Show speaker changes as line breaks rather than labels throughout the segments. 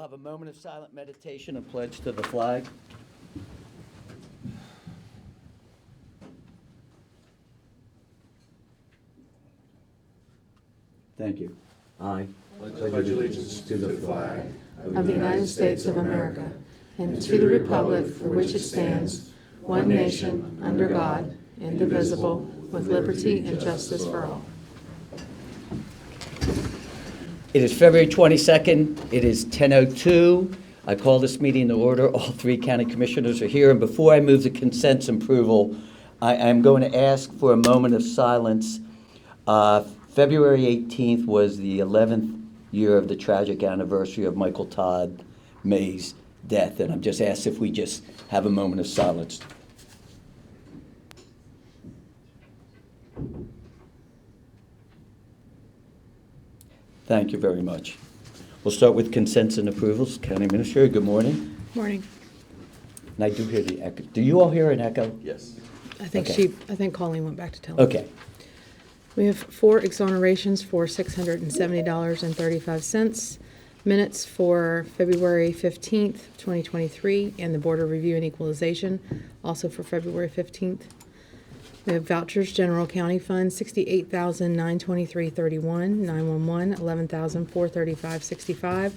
We'll have a moment of silent meditation and pledge to the flag. Thank you. I
pledge allegiance to the flag
of the United States of America and to the republic for which it stands, one nation, under God, indivisible, with liberty and justice for all.
It is February 22nd. It is 10:02. I call this meeting to order. All three county commissioners are here. And before I move the consents approval, I am going to ask for a moment of silence. February 18th was the 11th year of the tragic anniversary of Michael Todd May's death. And I'm just asked if we just have a moment of silence. Thank you very much. We'll start with consents and approvals. County Administrator, good morning.
Morning.
And I do hear the echo. Do you all hear an echo?
Yes.
I think
Okay.
I think Colleen went back to tell.
Okay.
We have 4 exonerations for $670.35. Minutes for February 15th, 2023, and the Board of Review and Equalization, also for February 15th. We have vouchers, General County Fund, $68,923.31, 911, $11,435.65,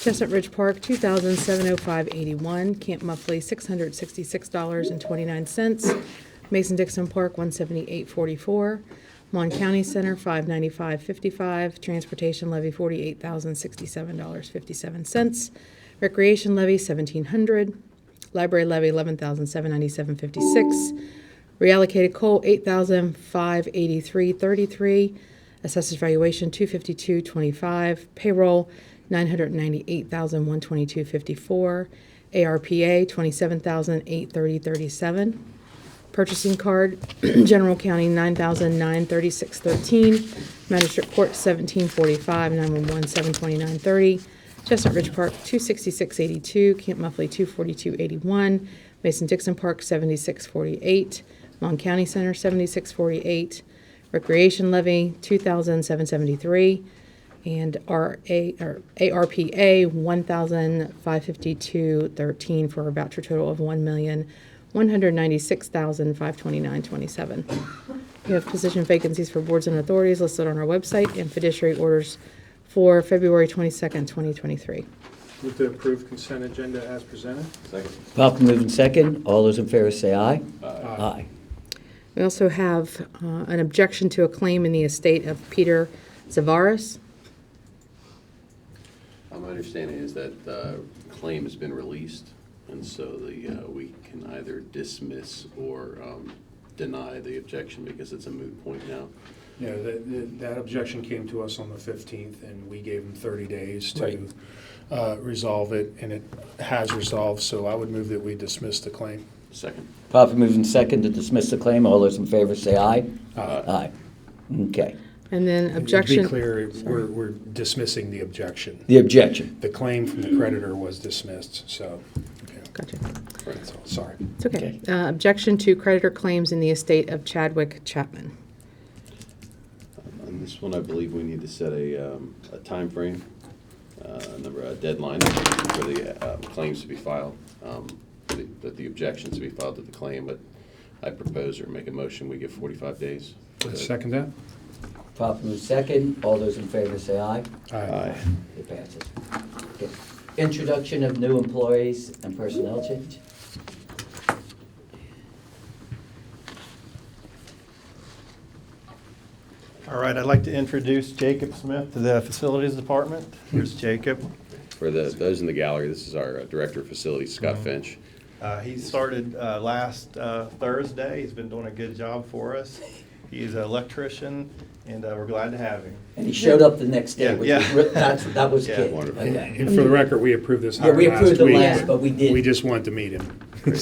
Chestnut Ridge Park, $2,705.81, Camp Muffley, $666.29, Mason-Dixon Park, $178.44, Mon County Center, $595.55, Transportation Levy, $48,067.57, Recreation Levy, $1,700, Library Levy, $11,797.56, Reallocated coal, $8,583.33. Assessors valuation, $252.25. Payroll, $998,122.54. ARPA, $27,830.37. Purchasing card, General County, $9,936.13. Magistrate Court, $17.45. 911, $729.30. Chestnut Ridge Park, $266.82. Camp Muffley, $242.81. Mason-Dixon Park, $76.48. Mon County Center, $76.48. Recreation Levy, $2,773. And ARPA, $1,552.13 for a voucher total of $1,196,529.27. We have position vacancies for boards and authorities listed on our website and fiduciary orders for February 22nd, 2023.
Move to approve consent agenda as presented. Second.
Malcolm moving second. All those in favor say aye.
Aye.
We also have an objection to a claim in the estate of Peter Zavaris.
My understanding is that the claim has been released, and so we can either dismiss or deny the objection because it's a moot point now.
Yeah, that objection came to us on the 15th, and we gave them 30 days to resolve it, and it has resolved, so I would move that we dismiss the claim.
Second.
Proper moving second to dismiss the claim. All those in favor say aye.
Aye.
Okay.
And then
And
objection.
To be clear, we're dismissing the objection.
The objection.
The claim from the creditor was dismissed, so, okay.
Gotcha.
That's all. Sorry.
It's okay. Objection to creditor claims in the estate of Chadwick Chapman.
On this one, I believe we need to set a timeframe, a deadline for the claims to be filed, that the objections to be filed to the claim, but I propose or make a motion, we give 45 days.
Second that?
Proper move second. All those in favor say aye.
Aye.
It passes. Okay. Introduction of new employees and personnel change.
All right, I'd like to introduce Jacob Smith to the Facilities Department. Here's Jacob.
For those in the gallery, this is our Director of Facilities, Scott Finch.
He started last Thursday. He's been doing a good job for us. He's an electrician, and we're glad to have him.
And he showed up the next day,
Yeah,
which
yeah.
that was
Yeah,
good.
wonderful.
Okay.
And for the record, we approved this
Yeah,
hire
we approved
last
it
week.
last, but we did.
We just wanted to meet him.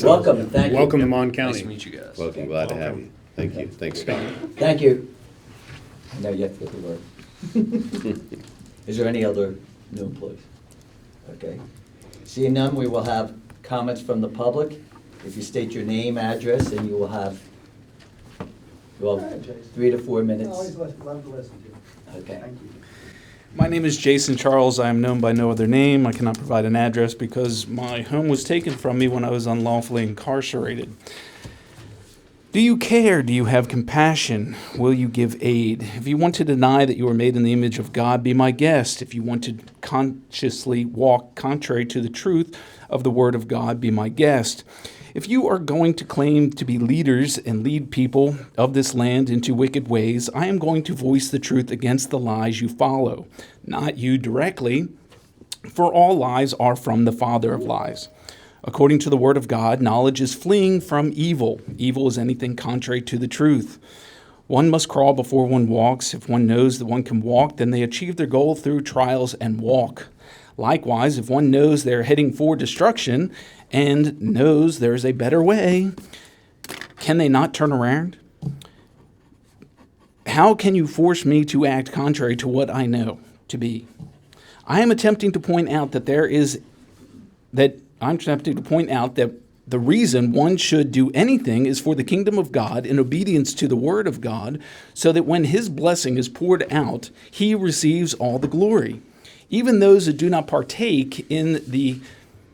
Welcome, thank you.
Welcome to Mon County.
Nice to meet you guys.
Welcome, glad to have you. Thank you. Thanks, Scott.
Thank you. I know you have to get to work. Is there any other new employees? Okay. Seeing none, we will have comments from the public. If you state your name, address, and you will have, well, 3 to 4 minutes.
Always love to listen to you.
Okay.
Thank you.
My name is Jason Charles. I am known by no other name. I cannot provide an address because my home was taken from me when I was unlawfully incarcerated. Do you care? Do you have compassion? Will you give aid? If you want to deny that you are made in the image of God, be my guest. If you want to consciously walk contrary to the truth of the Word of God, be my guest. If you are going to claim to be leaders and lead people of this land into wicked ways, I am going to voice the truth against the lies you follow. Not you directly, for all lies are from the father of lies. According to the word of God, knowledge is fleeing from evil. Evil is anything contrary to the truth. One must crawl before one walks. If one knows that one can walk, then they achieve their goal through trials and walk. Likewise, if one knows they're heading for destruction and knows there's a better way, can they not turn around? How can you force me to act contrary to what I know to be? I am attempting to point out that the reason one should do anything is for the kingdom of God in obedience to the word of God, so that when his blessing is poured out, he receives all the glory. Even those who do not partake in the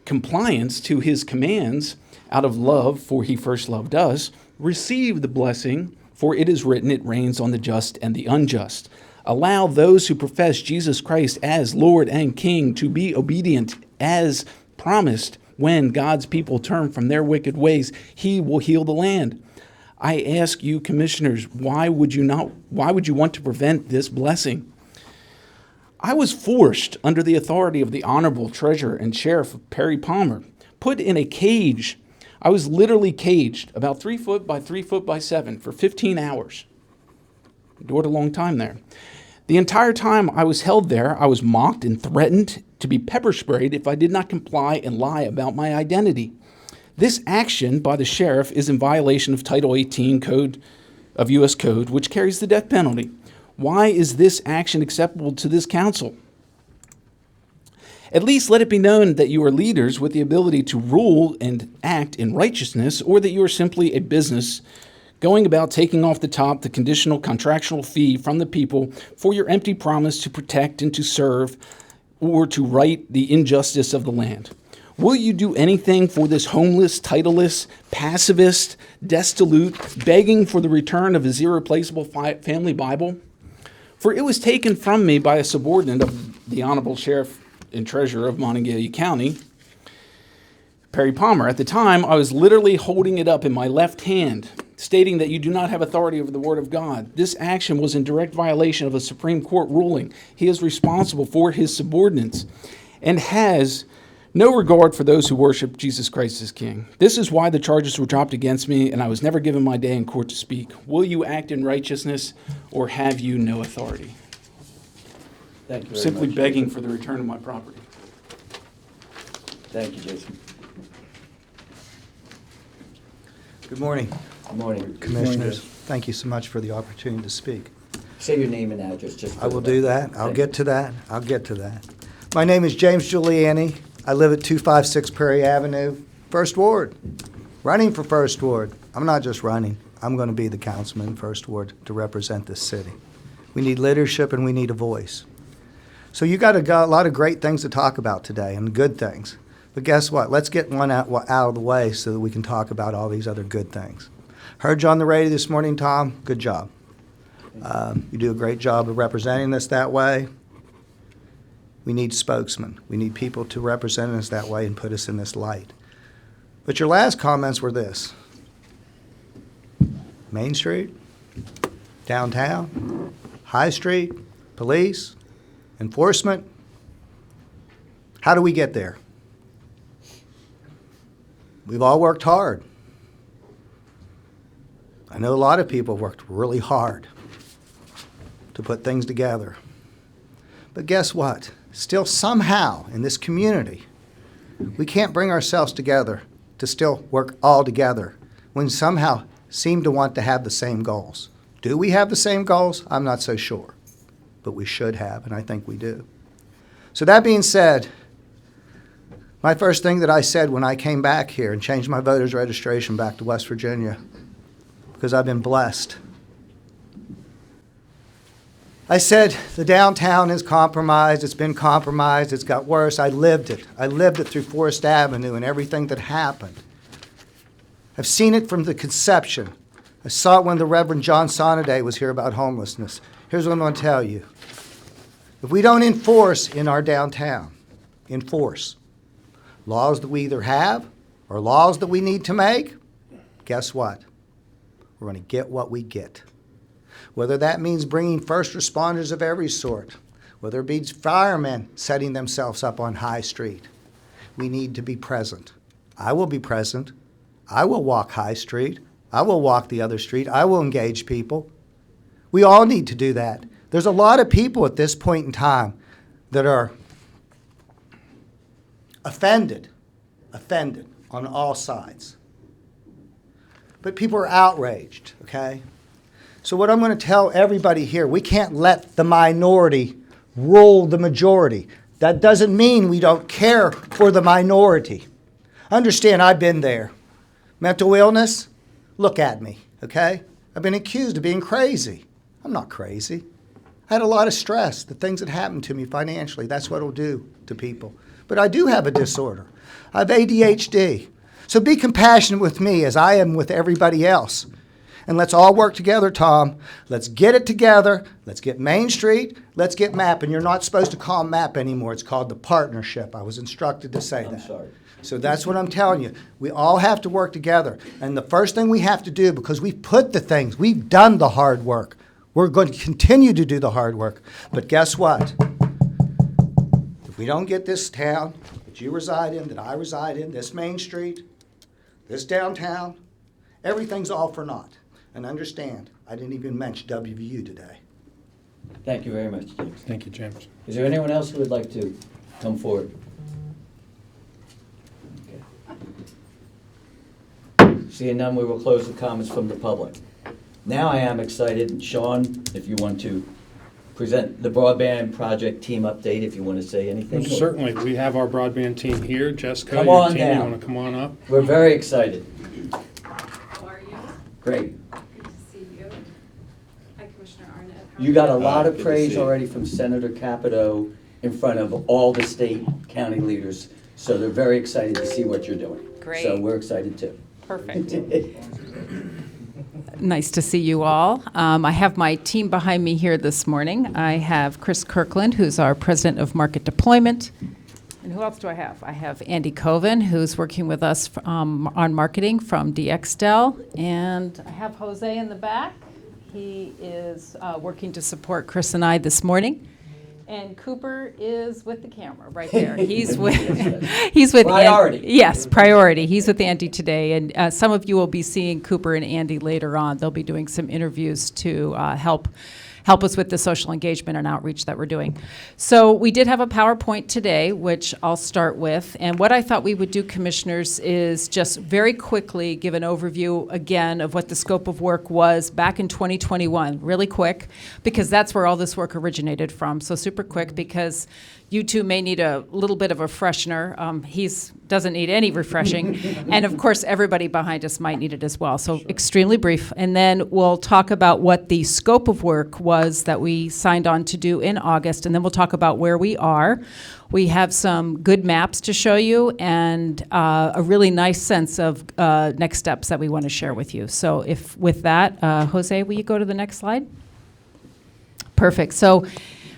compliance to his commands out of love, for he first loved us, receive the blessing, for it is written, it rains on the just and the unjust. Allow those who profess Jesus Christ as Lord and King to be obedient as promised. When God's people turn from their wicked ways, he will heal the land. I ask you, commissioners, why would you want to prevent this blessing? I was forced, under the authority of the Honorable Treasurer and Sheriff Perry Palmer, put in a cage. I was literally caged, about 3 foot by 3 foot by 7, for 15 hours. Endured a long time there. The entire time I was held there, I was mocked and threatened to be pepper sprayed if I did not comply and lie about my identity. This action by the sheriff is in violation of Title 18 of U.S. Code, which carries the death penalty. Why is this action acceptable to this council? At least let it be known that you are leaders with the ability to rule and act in righteousness, or that you are simply a business going about taking off the top the conditional contractual fee from the people for your empty promise to protect and to serve, or to right the injustice of the land. Will you do anything for this homeless, titleless, pacifist, destitute, begging for the return of his irreplaceable family Bible? For it was taken from me by a subordinate of the Honorable Sheriff and Treasurer of Monongalia County, Perry Palmer. At the time, I was literally holding it up in my left hand, stating that you do not have authority over the Word of God. This action was in direct violation of a Supreme Court ruling. He is responsible for his subordinates and has no regard for those who worship Jesus Christ as King. This is why the charges were dropped against me, and I was never given my day in court to speak. Will you act in righteousness, or have you no authority?
Thank you very
Simply
much.
begging for the return of my property.
Thank you, Jason.
Good morning,
Good morning.
Commissioners. Thank you so much for the opportunity to speak.
Say your name and address, just for
I will
the
do
record.
that. I'll
Thank
get to that. I'll get to that. My name is James Giuliani. I live at 256 Prairie Avenue, First Ward. Running for First Ward. I'm not just running. I'm going to be the councilman in First Ward to represent this city. We need leadership and we need a voice. So you got a lot of great things to talk about today and good things. But guess what? Let's get one out of the way so that we can talk about all these other good things. Heard you on the radio this morning, Tom. Good job. You do a great job of representing us that way. We need spokesmen. We need people to represent us that way and put us in this light. But your last comments were this. Main Street, downtown, High Street, police, enforcement. How do we get there? We've all worked hard. I know a lot of people worked really hard to put things together. But guess what? Still somehow in this community, we can't bring ourselves together to still work all together when somehow seem to want to have the same goals. Do we have the same goals? I'm not so sure, but we should have, and I think we do. So that being said, my first thing that I said when I came back here and changed my voter's registration back to West Virginia, because I've been blessed I said the downtown is compromised. It's been compromised. It's got worse. I lived it. I lived it through Forest Avenue and everything that happened. I've seen it from the conception. I saw it when the Reverend John Sonaday was here about homelessness. Here's what I'm going to tell you. If we don't enforce in our downtown, enforce laws that we either have or laws that we need to make, guess what? We're going to get what we get. Whether that means bringing first responders of every sort, whether it means firemen setting themselves up on High Street, we need to be present. I will be present. I will walk High Street. I will walk the other street. I will engage people. We all need to do that. There's a lot of people at this point in time that are offended on all sides. But people are outraged, okay? So what I'm going to tell everybody here, we can't let the minority rule the majority. That doesn't mean we don't care for the minority. Understand, I've been there. Mental illness, look at me, okay? I've been accused of being crazy. I'm not crazy. I had a lot of stress, the things that happened to me financially. That's what it'll do to people. But I do have a disorder. I have ADHD. So be compassionate with me as I am with everybody else. And let's all work together, Tom. Let's get it together. Let's get Main Street. Let's get MAP. And you're not supposed to call MAP anymore. It's called the partnership. I was instructed to say that.
I'm sorry.
So that's what I'm telling you. We all have to work together. And the first thing we have to do, because we've put the things, we've done the hard work. We're going to continue to do the hard work. But guess what? If we don't get this town that you reside in, that I reside in, this Main Street, this downtown, everything's all for naught. And understand, I didn't even mention WVU today.
Thank you very much, James.
Thank you, James.
Is there anyone else who would like to come forward? Okay. Seeing none, we will close the comments from the public. Now I am excited, Sean, if you want to present the broadband project team update, if you want to say anything.
Certainly, we have our broadband team here. Jessica,
Come
your
on
team,
down.
you want to come on up?
We're very excited.
How are you?
Great.
Good to see you. Hi, Commissioner Arnett.
You got a lot of
Good to
praise
see you.
already from Senator Capito in front of all the state county leaders, so they're very excited to see what you're doing.
Great.
So we're excited too.
Perfect. Nice to see you all. I have my team behind me here this morning. I have Chris Kirkland, who's our President of Market Deployment. And who else do I have? I have Andy Coven, who's working with us on marketing from DXDEL. And I have Jose in the back. He is working to support Chris and I this morning. And Cooper is with the camera right there. He's with
Priority.
Yes, priority. He's with Andy today, and some of you will be seeing Cooper and Andy later on. They'll be doing some interviews to help us with the social engagement and outreach that we're doing. So we did have a PowerPoint today, which I'll start with. And what I thought we would do, commissioners, is just very quickly give an overview again of what the scope of work was back in 2021, really quick, because that's where all this work originated from. So super quick, because you two may need a little bit of a freshener. He's doesn't need any refreshing. And of course, everybody behind us might need it as well. So extremely brief. And then we'll talk about what the scope of work was that we signed on to do in August. And then we'll talk about where we are. We have some good maps to show you and a really nice sense of next steps that we want to share with you. So if with that, Jose, will you go to the next slide? Perfect. So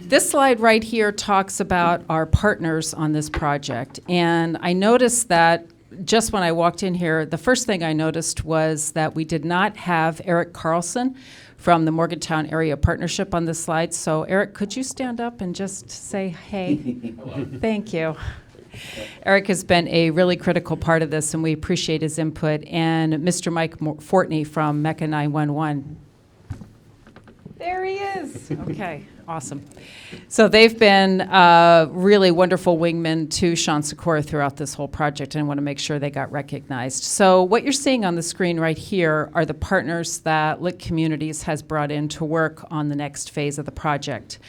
this slide right here talks about our partners on this project. And I noticed that just when I walked in here, the first thing I noticed was that we did not have Eric Carlson from the Morgantown Area Partnership on this slide. So Eric, could you stand up and just say, hey? Thank you. Eric has been a really critical part of this, and we appreciate his input. And Mr. Mike Fortney from MECA 911. There he is. Okay. Awesome. So they've been really wonderful wingmen to Sean Sikora throughout this whole project, and I want to make sure they got recognized. So what you're seeing on the screen right here are the partners that Lit Communities has brought in to work on the next phase of the project.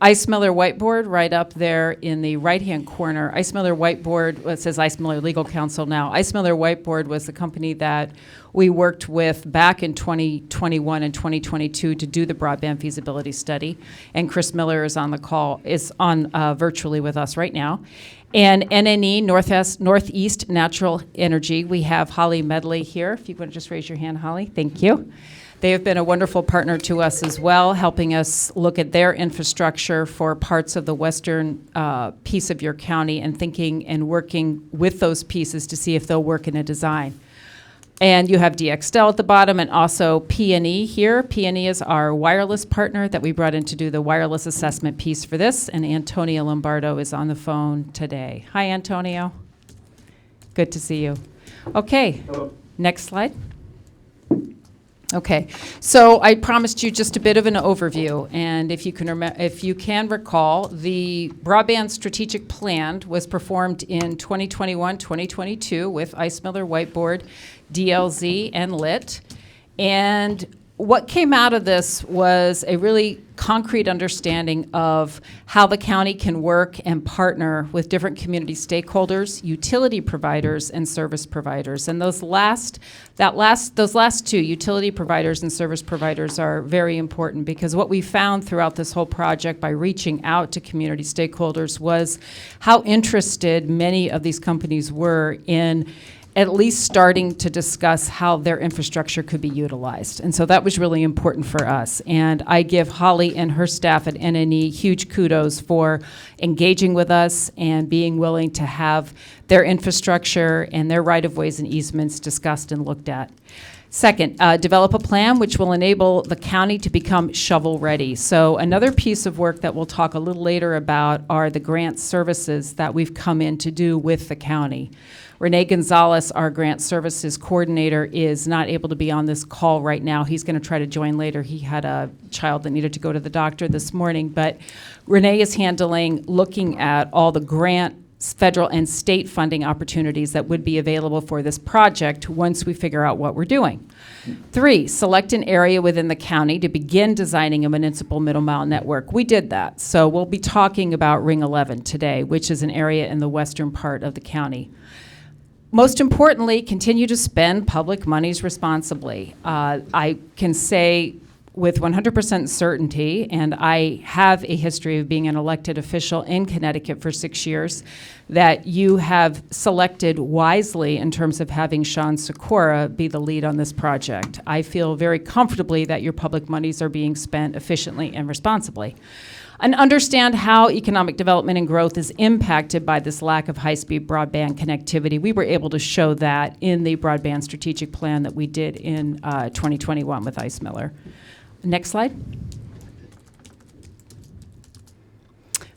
Ice Miller Whiteboard right up there in the right-hand corner. Ice Miller Whiteboard, well, it says Ice Miller Legal Counsel now. Ice Miller Whiteboard was the company that we worked with back in 2021 and 2022 to do the broadband feasibility study. And Chris Miller is on the call, is on virtually with us right now. And NNE, Northeast Natural Energy, we have Holly Medley here. If you want to just raise your hand, Holly. Thank you. They have been a wonderful partner to us as well, helping us look at their infrastructure for parts of the western piece of your county and thinking and working with those pieces to see if they'll work in a design. And you have DXTEL at the bottom and also P&E here. P&E is our wireless partner that we brought in to do the wireless assessment piece for this. And Antonio Lombardo is on the phone today. Hi, Antonio. Good to see you. Okay, next slide. Okay, so I promised you just a bit of an overview, and if you can recall, the broadband strategic plan was performed in 2021-2022 with Ice Miller Whiteboard, DLZ, and LIT, and what came out of this was a really concrete understanding of how the county can work and partner with different community stakeholders, utility providers, and service providers. And those last two, utility providers and service providers, are very important because what we found throughout this whole project by reaching out to community stakeholders was how interested many of these companies were in at least starting to discuss how their infrastructure could be utilized. And so that was really important for us. And I give Holly and her staff at NNE huge kudos for engaging with us and being willing to have their infrastructure and their right-of-ways and easements discussed and looked at. Second, develop a plan which will enable the county to become shovel-ready. So another piece of work that we'll talk a little later about are the grant services that we've come in to do with the county. Renee Gonzalez, our grant services coordinator, is not able to be on this call right now. He's going to try to join later. He had a child that needed to go to the doctor this morning. But Renee is handling looking at all the grant, federal and state funding opportunities that would be available for this project once we figure out what we're doing. 3, select an area within the county to begin designing a municipal middle mile network. We did that. So we'll be talking about Ring 11 today, which is an area in the western part of the county. Most importantly, continue to spend public monies responsibly. I can say with 100% certainty, and I have a history of being an elected official in Connecticut for 6 years, that you have selected wisely in terms of having Sean Sikora be the lead on this project. I feel very comfortably that your public monies are being spent efficiently and responsibly. And understand how economic development and growth is impacted by this lack of high-speed broadband connectivity. We were able to show that in the broadband strategic plan that we did in 2021 with Ice Miller. Next slide.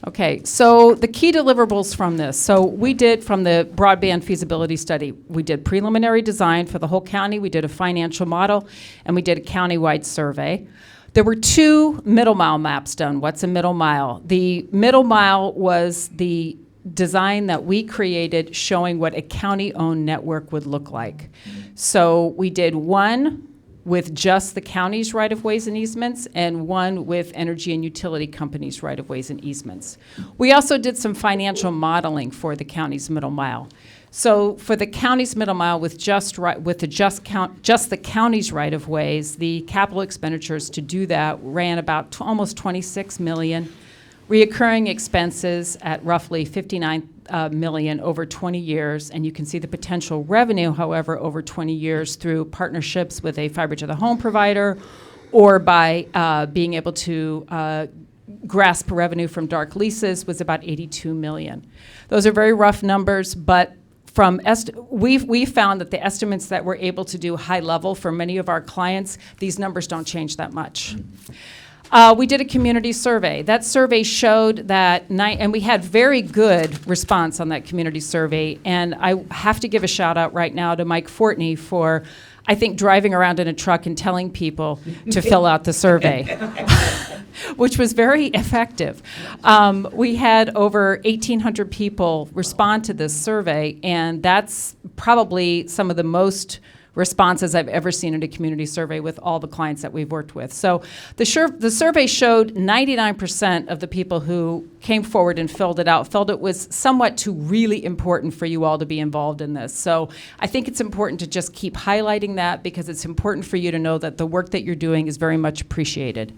Okay, so the key deliverables from this. So we did, from the broadband feasibility study, we did preliminary design for the whole county, we did a financial model, and we did a countywide survey. There were 2 middle mile maps done. What's a middle mile? The middle mile was the design that we created showing what a county-owned network would look like. So we did one with just the county's right-of-ways and easements and one with energy and utility companies' right-of-ways and easements. We also did some financial modeling for the county's middle mile. So for the county's middle mile with just the county's right-of-ways, the capital expenditures to do that ran about almost $26 million, reoccurring expenses at roughly $59 million over 20 years, and you can see the potential revenue, however, over 20 years through partnerships with a fiber-to-the-home provider or by being able to grasp revenue from dark leases was about $82 million. Those are very rough numbers, but we found that the estimates that we're able to do high level for many of our clients, these numbers don't change that much. We did a community survey. That survey showed that, and we had very good response on that community survey, and I have to give a shout out right now to Mike Fortney for, I think, driving around in a truck and telling people to fill out the survey, which was very effective. We had over 1,800 people respond to this survey, and that's probably some of the most responses I've ever seen in a community survey with all the clients that we've worked with. So the survey showed 99% of the people who came forward and filled it out felt it was somewhat too really important for you all to be involved in this. So I think it's important to just keep highlighting that, because it's important for you to know that the work that you're doing is very much appreciated.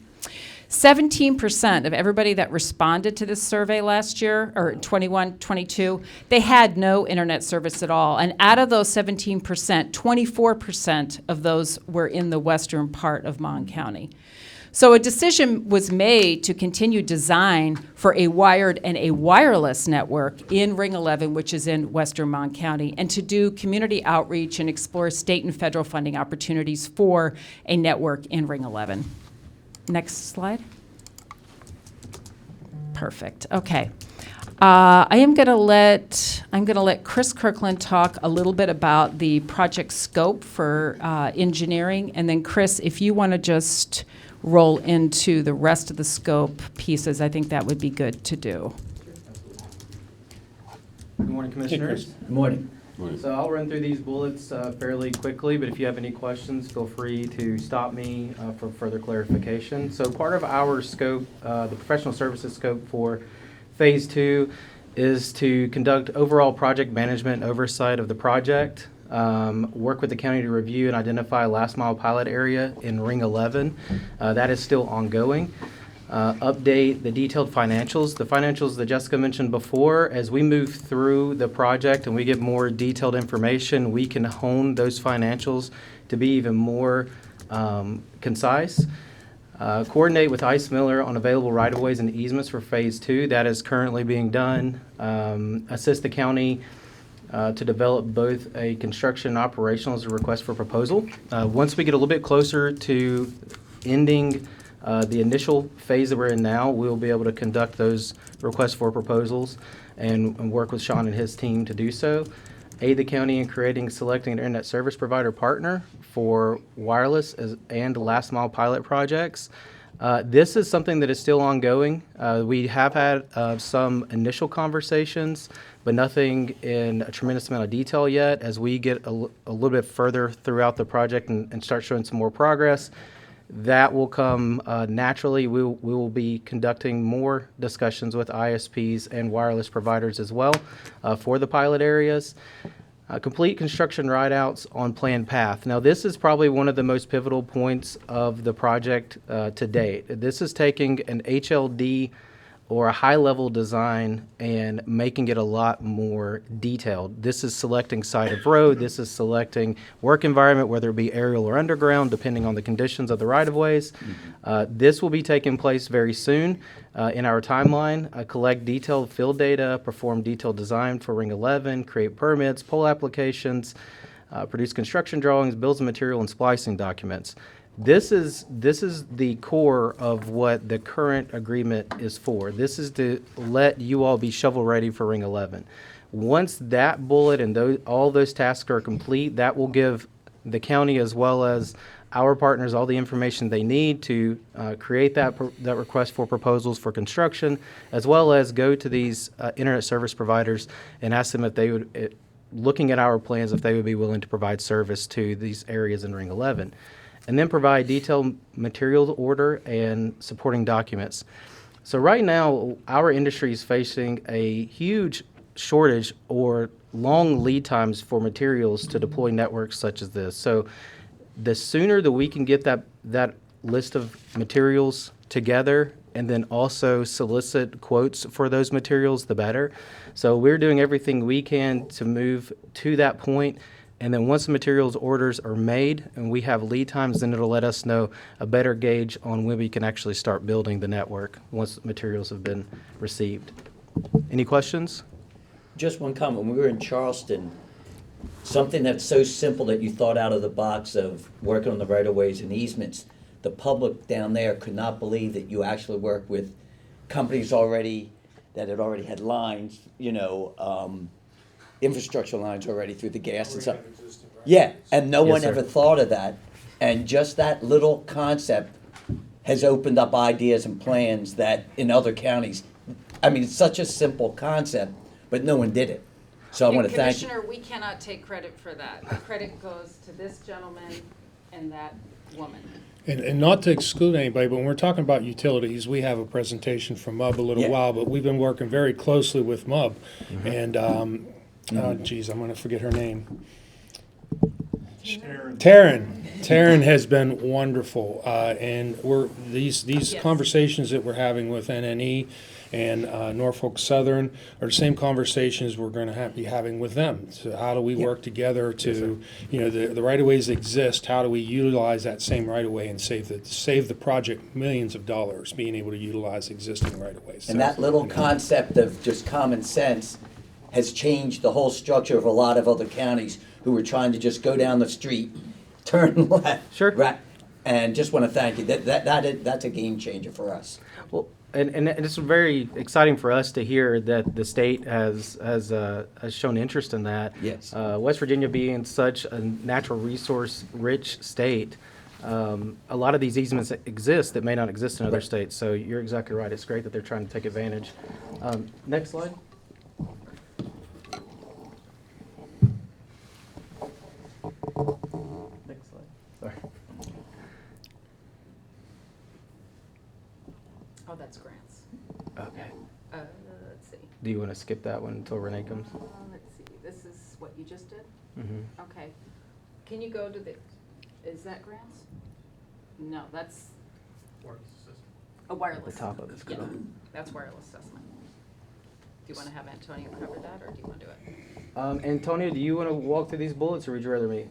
17% of everybody that responded to this survey last year, or 21, 22, they had no internet service at all. And out of those 17%, 24% of those were in the western part of Mon County. So a decision was made to continue design for a wired and a wireless network in Ring 11, which is in western Mon County, and to do community outreach and explore state and federal funding opportunities for a network in Ring 11. Next slide. Perfect. Okay. I'm going to let Chris Kirkland talk a little bit about the project scope for engineering, and then Chris, if you want to just roll into the rest of the scope pieces, I think that would be good to do.
Good morning, Commissioners.
Good morning.
So I'll run through these bullets fairly quickly, but if you have any questions, feel free to stop me for further clarification. So part of our scope, the professional services scope for Phase 2, is to conduct overall project management oversight of the project, work with the county to review and identify a last mile pilot area in Ring 11. That is still ongoing. Update the detailed financials. The financials that Jessica mentioned before, as we move through the project and we get more detailed information, we can hone those financials to be even more concise. Coordinate with Ice Miller on available right-of-ways and easements for Phase 2. That is currently being done. Assist the county to develop both a construction and operational as a request for proposal. Once we get a little bit closer to ending the initial phase that we're in now, we'll be able to conduct those requests for proposals and work with Sean and his team to do so. Aid the county in selecting an internet service provider partner for wireless and last mile pilot projects. This is something that is still ongoing. We have had some initial conversations, but nothing in a tremendous amount of detail yet. As we get a little bit further throughout the project and start showing some more progress, that will come naturally. We will be conducting more discussions with ISPs and wireless providers as well for the pilot areas. Complete construction ride-outs on planned path. Now, this is probably one of the most pivotal points of the project to date. This is taking an HLD or a high-level design and making it a lot more detailed. This is selecting side of road. This is selecting work environment, whether it be aerial or underground, depending on the conditions of the right-of-ways. This will be taking place very soon in our timeline. Collect detailed field data, perform detailed design for Ring 11, create permits, pole applications, produce construction drawings, bills of material, and splicing documents. This is the core of what the current agreement is for. This is to let you all be shovel ready for Ring 11. Once that bullet and all those tasks are complete, that will give the county as well as our partners all the information they need to create that request for proposals for construction, as well as go to these internet service providers and ask them if they would, looking at our plans, if they would be willing to provide service to these areas in Ring 11. And then provide detailed materials order and supporting documents. So right now, our industry is facing a huge shortage or long lead times for materials to deploy networks such as this. So the sooner that we can get that list of materials together and then also solicit quotes for those materials, the better. So we're doing everything we can to move to that point. And then once the materials orders are made and we have lead times, then it'll let us know a better gauge on when we can actually start building the network once materials have been received. Any questions?
Just one comment. When we were in Charleston, something that's so simple that you thought out of the box of working on the right-of-ways and easements, the public down there could not believe that you actually work with companies that had already had lines, infrastructure lines already through the gas and stuff. Yeah, and no one ever thought of that. And just that little concept has opened up ideas and plans that in other counties, I mean, it's such a simple concept, but no one did it. So I want to thank you.
Commissioner, we cannot take credit for that. The credit goes to this gentleman and that woman.
And not to exclude anybody, but when we're talking about utilities, we have a presentation from MUB a little
Yeah.
while, but we've been working very closely with MUB. And, oh geez, I'm gonna forget her name. Taryn has been wonderful, and these
Yes.
conversations that we're having with NNE and Norfolk Southern are the same conversations we're going to be having with them. So how do we work together to, the right-of-ways exist, how do we utilize that same right-of-way and save the project millions of dollars, being able to utilize existing right-of-ways.
And that little concept of just common sense has changed the whole structure of a lot of other counties who were trying to just go down the street, turn left.
Sure.
Right. And just want to thank you. That's a game changer for us.
Well, and it's very exciting for us to hear that the state has shown interest in that.
Yes.
West Virginia being such a natural resource rich state, a lot of these easements exist that may not exist in other states. So you're exactly right. It's great that they're trying to take advantage. Next slide. Next slide. Sorry.
Oh, that's grants.
Okay.
Let's see.
Do you want to skip that one until Renee comes?
Let's see. This is what you just did?
Mm-hmm.
Okay. Can you go to is that grants? No, that's a wireless.
The top of this
Yeah,
column.
that's wireless assessment. Do you want to have Antonio cover that, or do you want to do it?
Antonio, do you want to walk through these bullets, or would you rather me?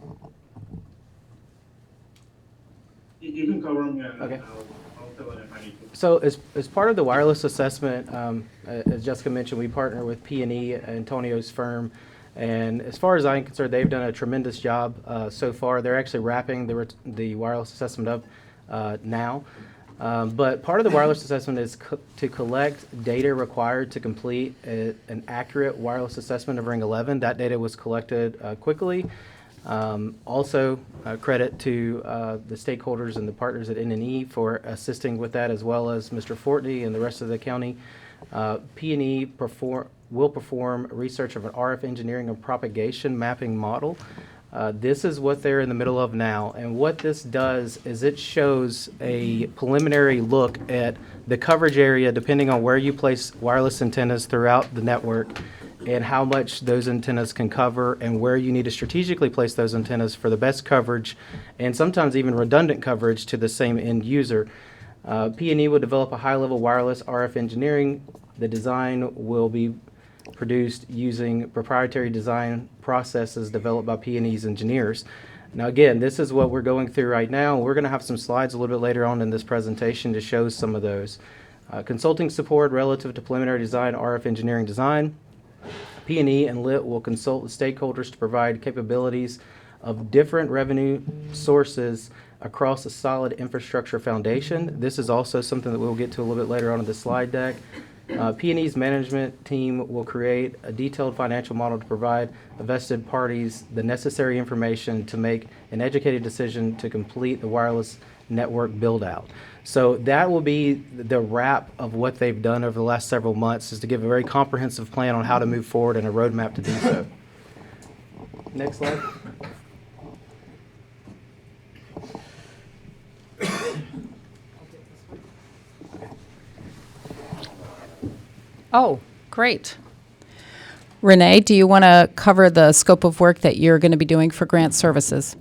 You can cover them, and
Okay.
I'll fill in if I need to.
So as part of the wireless assessment, as Jessica mentioned, we partner with P&E, Antonio's firm. And as far as I'm concerned, they've done a tremendous job so far. They're actually wrapping the wireless assessment up now. But part of the wireless assessment is to collect data required to complete an accurate wireless assessment of Ring 11. That data was collected quickly. Also, credit to the stakeholders and the partners at NNE for assisting with that, as well as Mr. Fortney and the rest of the county. P&E will perform research of an RF engineering and propagation mapping model. This is what they're in the middle of now, and what this does is it shows a preliminary look at the coverage area depending on where you place wireless antennas throughout the network, and how much those antennas can cover, and where you need to strategically place those antennas for the best coverage, and sometimes even redundant coverage to the same end user. P&E will develop a high-level wireless RF engineering. The design will be produced using proprietary design processes developed by P&E's engineers. Now again, this is what we're going through right now. We're going to have some slides a little bit later on in this presentation to show some of those. Consulting support relative to preliminary design, RF engineering design. P&E and LIT will consult with stakeholders to provide capabilities of different revenue sources across a solid infrastructure foundation. This is also something that we'll get to a little bit later on in the slide deck. P&E's management team will create a detailed financial model to provide vested parties the necessary information to make an educated decision to complete the wireless network build-out. So that will be the wrap of what they've done over the last several months, is to give a very comprehensive plan on how to move forward and a roadmap to do so. Next slide.
Oh, great. Renee, do you want to cover the scope of work that you're going to be doing for grant services?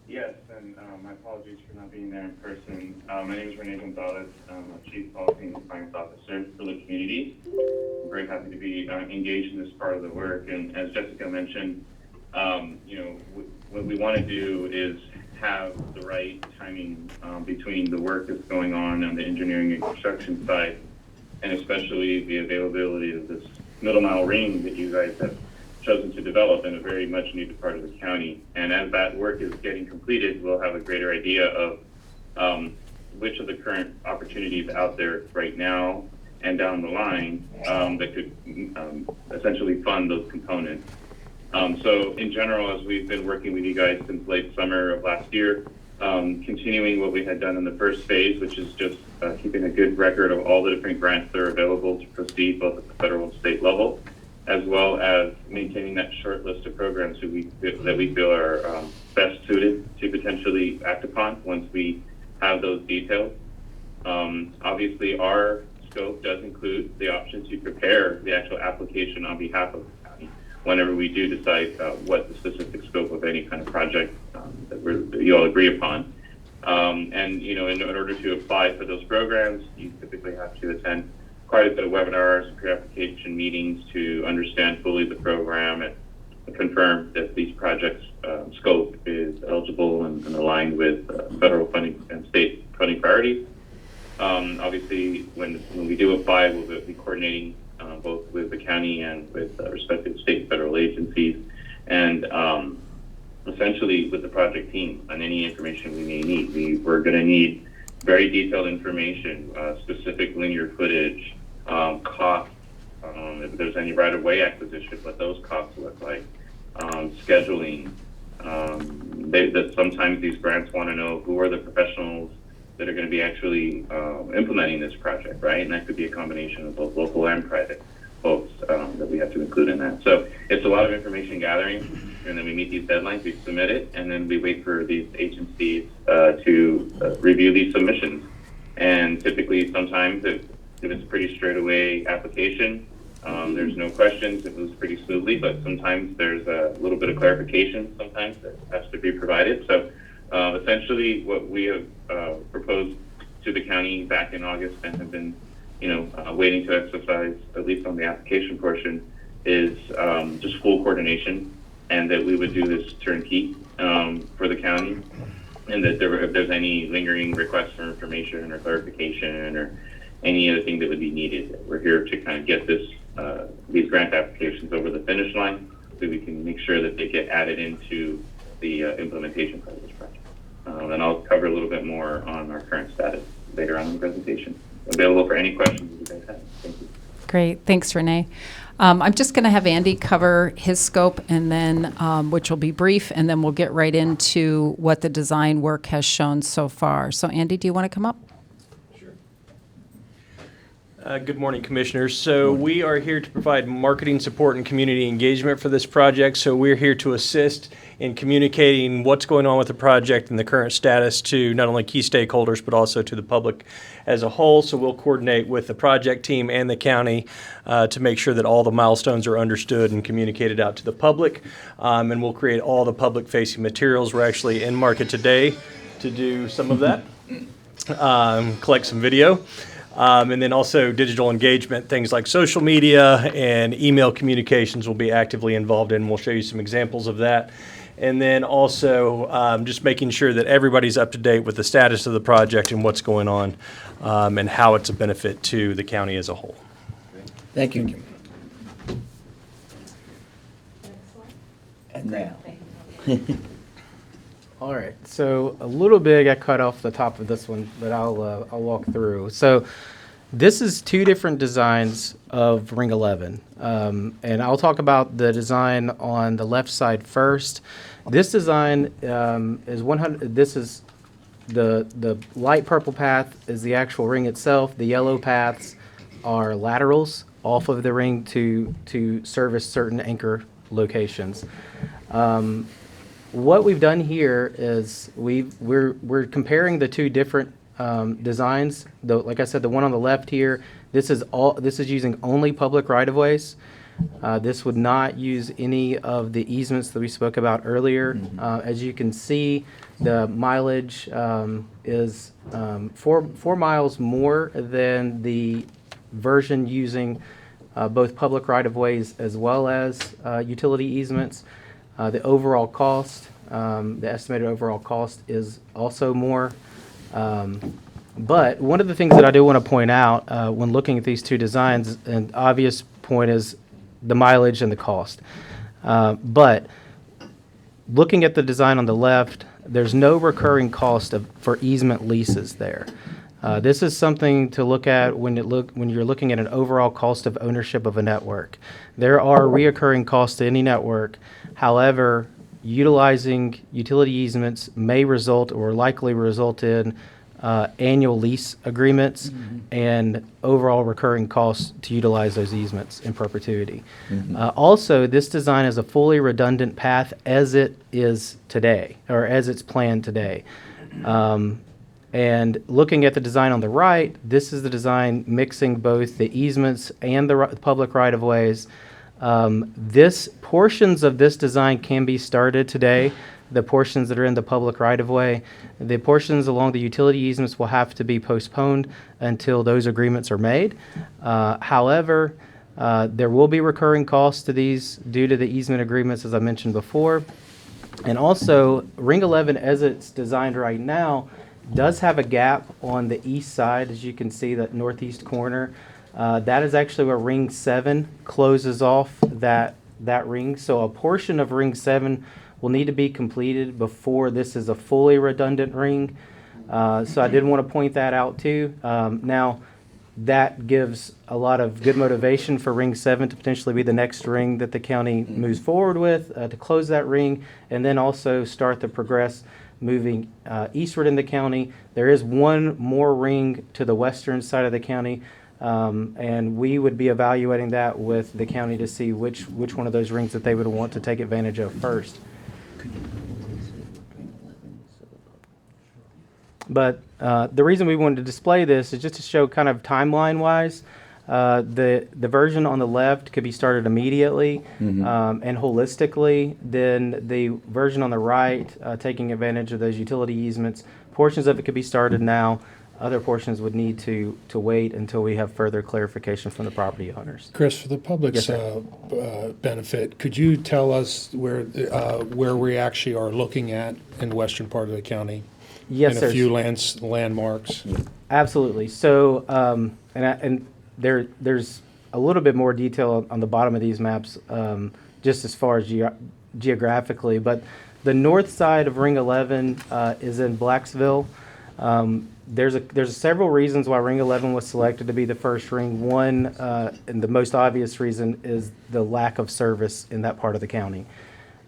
Yes, and my apologies for not being there in person. My name is Renee Gonzalez. I'm a Chief Policy and Compliance Officer for the community. I'm very happy to be engaged in this part of the work. And as Jessica mentioned, what we want to do is have the right timing between the work that's going on the engineering and construction side, and especially the availability of this middle mile ring that you guys have chosen to develop in a very much needed part of the county. And as that work is getting completed, we'll have a greater idea of which of the current opportunities out there right now and down the line that could essentially fund those components. So in general, as we've been working with you guys since late summer of last year, continuing what we had done in the first phase, which is just keeping a good record of all the different grants that are available to proceed both at the federal and state level, as well as maintaining that short list of programs that we feel are best suited to potentially act upon once we have those details. Obviously, our scope does include the option to prepare the actual application on behalf of the county whenever we do decide what the specific scope of any kind of project that you all agree upon. And, you know, in order to apply for those programs, you typically have to attend quite a bit of webinars and pre-application meetings to understand fully the program and confirm that these projects' scope is eligible and aligned with federal funding and state funding priorities. Obviously, when we do apply, we'll be coordinating both with the county and with respective state and federal agencies, and essentially with the project team on any information we may need. We're going to need very detailed information, specific linear footage, cost, if there's any right-of-way acquisition, what those costs look like, scheduling. That sometimes these grants want to know who are the professionals that are going to be actually implementing this project, right? And that could be a combination of both local and private folks that we have to include in that. So it's a lot of information gathering, and then we meet these deadlines, we submit it, and then we wait for these agencies to review these submissions. And typically, sometimes if it's a pretty straightaway application, there's no questions, it moves pretty smoothly, but sometimes there's a little bit of clarification sometimes that has to be provided. So essentially what we have proposed to the county back in August and have been, waiting to exercise, at least on the application portion, is just full coordination, and that we would do this turnkey for the county, and that if there's any lingering requests for information or clarification or any other thing that would be needed, we're here to kind of get these grant applications over the finish line so we can make sure that they get added into the implementation part of this project. And I'll cover a little bit more on our current status later on in the presentation. Available for any questions that you guys have. Thank you.
Great, thanks, Renee. I'm just going to have Andy cover his scope, and then which will be brief, and then we'll get right into what the design work has shown so far. So, Andy, do you want to come up?
Good morning, Commissioners. So we are here to provide marketing support and community engagement for this project. So we're here to assist in communicating what's going on with the project and the current status to not only key stakeholders, but also to the public as a whole. So we'll coordinate with the project team and the county to make sure that all the milestones are understood and communicated out to the public. And we'll create all the public-facing materials. We're actually in market today to do some of that, collect some video. And then also digital engagement, things like social media and email communications will be actively involved in. We'll show you some examples of that. And then also just making sure that everybody's up to date with the status of the project and what's going on and how it's a benefit to the county as a whole.
Thank you. And now.
All right, so a little bit I got cut off the top of this one, but I'll walk through. So this is two different designs of Ring 11, and I'll talk about the design on the left side first. This design is 100. This is the light purple path is the actual ring itself. The yellow paths are laterals off of the ring to service certain anchor locations. What we've done here is we're comparing the two different designs. Like I said, the one on the left here, this is using only public right-of-ways. This would not use any of the easements that we spoke about earlier. As you can see, the mileage is 4 miles more than the version using both public right-of-ways as well as utility easements. The overall cost, the estimated overall cost is also more. But one of the things that I do want to point out when looking at these two designs, an obvious point is the mileage and the cost. But looking at the design on the left, there's no recurring cost for easement leases there. This is something to look at when you're looking at an overall cost of ownership of a network. There are reoccurring costs to any network. However, utilizing utility easements may result or likely result in annual lease agreements and overall recurring costs to utilize those easements in perpetuity. Also, this design is a fully redundant path as it is today, or as it's planned today. And looking at the design on the right, this is the design mixing both the easements and the public right-of-ways. Portions of this design can be started today. The portions that are in the public right-of-way, the portions along the utility easements will have to be postponed until those agreements are made. However, there will be recurring costs to these due to the easement agreements, as I mentioned before. And also, Ring 11, as it's designed right now, does have a gap on the east side, as you can see, that northeast corner. That is actually where Ring 7 closes off that ring. So a portion of Ring 7 will need to be completed before this is a fully redundant ring. So I did want to point that out too. Now, that gives a lot of good motivation for Ring 7 to potentially be the next ring that the county moves forward with, to close that ring, and then also start to progress moving eastward in the county. There is one more ring to the western side of the county, and we would be evaluating that with the county to see which one of those rings that they would want to take advantage of first. But the reason we wanted to display this is just to show kind of timeline-wise. The version on the left could be started immediately and holistically. Then the version on the right, taking advantage of those utility easements, portions of it could be started now. Other portions would need to wait until we have further clarification from the property owners.
Chris, for the public's benefit, could you tell us where we actually are looking at in the western part of the county?
Yes,
and a few landmarks.
Absolutely. So, there's a little bit more detail on the bottom of these maps, just as far as geographically. But the north side of Ring 11 is in Blacksville. There's several reasons why Ring 11 was selected to be the first ring. One, and the most obvious reason, is the lack of service in that part of the county.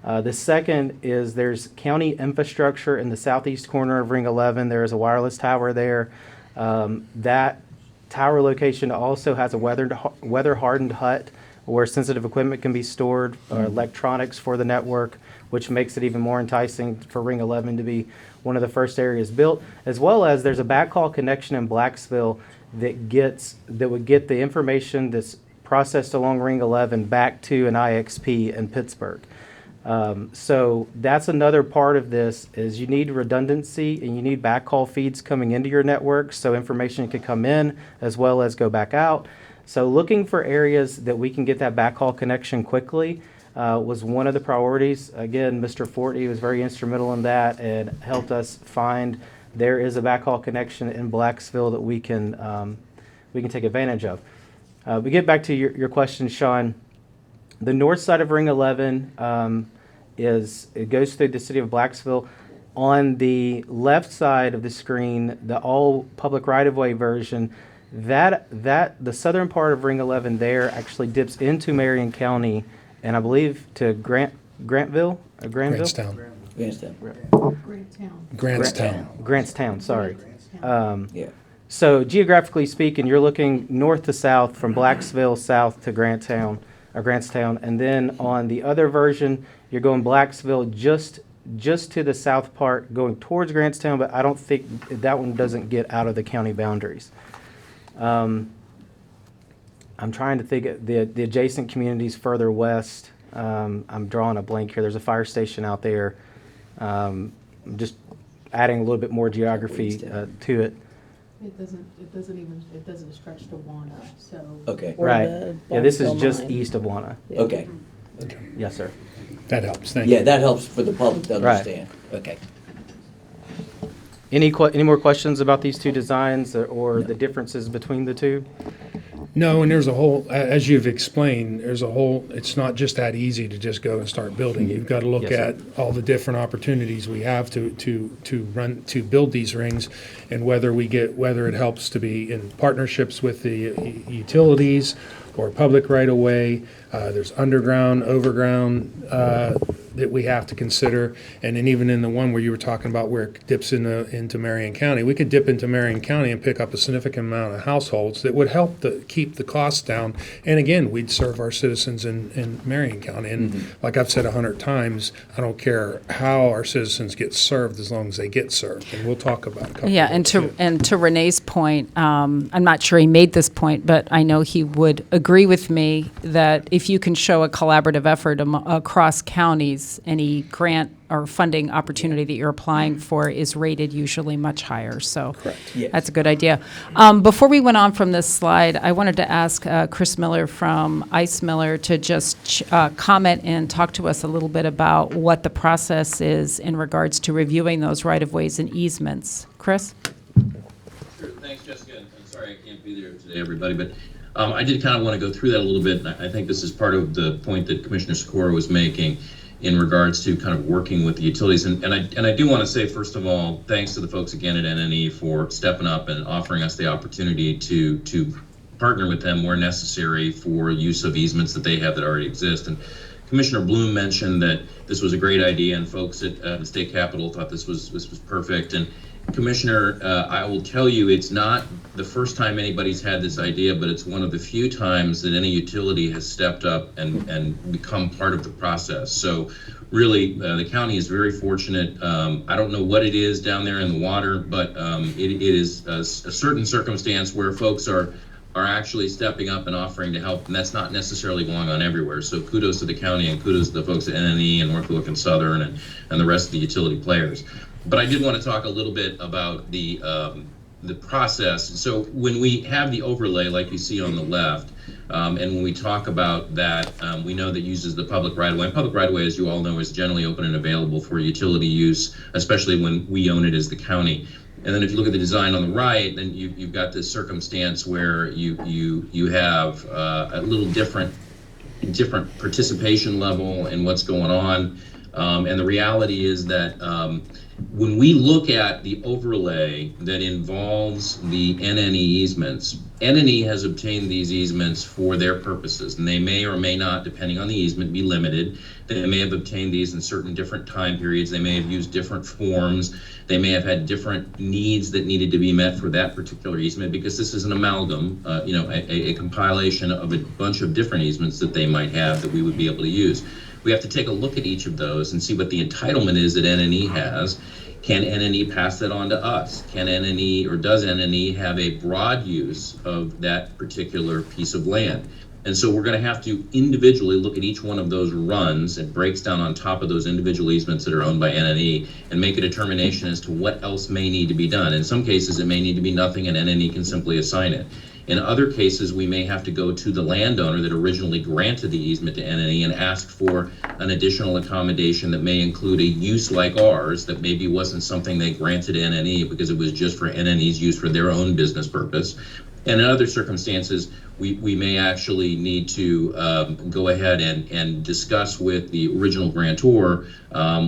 The second is there's county infrastructure in the southeast corner of Ring 11. There is a wireless tower there. That tower location also has a weather-hardened hut where sensitive equipment can be stored, electronics for the network, which makes it even more enticing for Ring 11 to be one of the first areas built, as well as there's a backhaul connection in Blacksville that would get the information that's processed along Ring 11 back to an IXP in Pittsburgh. So that's another part of this is you need redundancy and you need backhaul feeds coming into your network so information can come in as well as go back out. So looking for areas that we can get that backhaul connection quickly was one of the priorities. Again, Mr. Fortney was very instrumental in that and helped us find there is a backhaul connection in Blacksville that we can take advantage of. We get back to your question, Sean. The north side of Ring 11 it goes through the city of Blacksville. On the left side of the screen, the all public right-of-way version, that the southern part of Ring 11 there actually dips into Marion County, and I believe to Grantville. Grantstown. Sorry.
Yeah.
So geographically speaking, you're looking north to south from Blacksville south to Grantstown, and then on the other version, you're going Blacksville just to the south part, going towards Grantstown, but I don't think that one doesn't get out of the county boundaries. I'm trying to think of the adjacent communities further west. I'm drawing a blank here. There's a fire station out there. Just adding a little bit more geography to it.
It doesn't stretch to Wana, so.
Okay.
Right. Yeah, this is just east of Wana.
Yeah.
Okay.
Yes, sir.
That helps. Thank you.
Yeah, that helps for the public to understand. Okay.
Any more questions about these two designs or the differences between the two?
No, and there's a whole, as you've explained, it's not just that easy to just go and start building. You've got to look at all the different opportunities we have to build these rings, and whether it helps to be in partnerships with the utilities or public right of way. There's underground, overground that we have to consider. And then even in the one where you were talking about where it dips into Marion County, we could dip into Marion County and pick up a significant amount of households that would help to keep the costs down. And again, we'd serve our citizens in Marion County. And like I've said 100 times, I don't care how our citizens get served as long as they get served. And we'll talk about a couple
Yeah,
of those, too.
and to Renee's point, I'm not sure he made this point, but I know he would agree with me that if you can show a collaborative effort across counties, any grant or funding opportunity that you're applying for is rated usually much higher. So
Yes.
that's a good idea. Before we went on from this slide, I wanted to ask Chris Miller from Ice Miller to just comment and talk to us a little bit about what the process is in regards to reviewing those right-of-ways and easements. Chris?
Sure. Thanks, Jessica. I'm sorry I can't be there today, everybody, but I did kind of want to go through that a little bit. And I think this is part of the point that Commissioner Sikora was making in regards to kind of working with the utilities. And I do want to say, first of all, thanks to the folks again at NNE for stepping up and offering us the opportunity to partner with them where necessary for use of easements that they have that already exist. And Commissioner Bloom mentioned that this was a great idea, and folks at the state capitol thought this was perfect. And Commissioner, I will tell you, it's not the first time anybody's had this idea, but it's one of the few times that any utility has stepped up and become part of the process. So really, the county is very fortunate. I don't know what it is down there in the water, but it is a certain circumstance where folks are actually stepping up and offering to help, and that's not necessarily going on everywhere. So kudos to the county and kudos to the folks at NNE and Norfolk and Southern and the rest of the utility players. But I did want to talk a little bit about the process. So when we have the overlay, like you see on the left, and when we talk about that, we know that uses the public right-of-way. And public right-of-way, as you all know, is generally open and available for utility use, especially when we own it as the county. And then if you look at the design on the right, then you've got this circumstance where you have a little different participation level in what's going on. And the reality is that when we look at the overlay that involves the NNE easements, NNE has obtained these easements for their purposes, and they may or may not, depending on the easement, be limited. They may have obtained these in certain different time periods. They may have used different forms. They may have had different needs that needed to be met for that particular easement, because this is an amalgam, a compilation of a bunch of different easements that they might have that we would be able to use. We have to take a look at each of those and see what the entitlement is that NNE has. Can NNE pass that on to us? Can NNE, or does NNE have a broad use of that particular piece of land? And so we're going to have to individually look at each one of those runs. It breaks down on top of those individual easements that are owned by NNE and make a determination as to what else may need to be done. In some cases, it may need to be nothing and NNE can simply assign it. In other cases, we may have to go to the landowner that originally granted the easement to NNE and ask for an additional accommodation that may include a use like ours that maybe wasn't something they granted to NNE because it was just for NNE's use for their own business purpose. And in other circumstances, we may actually need to go ahead and discuss with the original grantor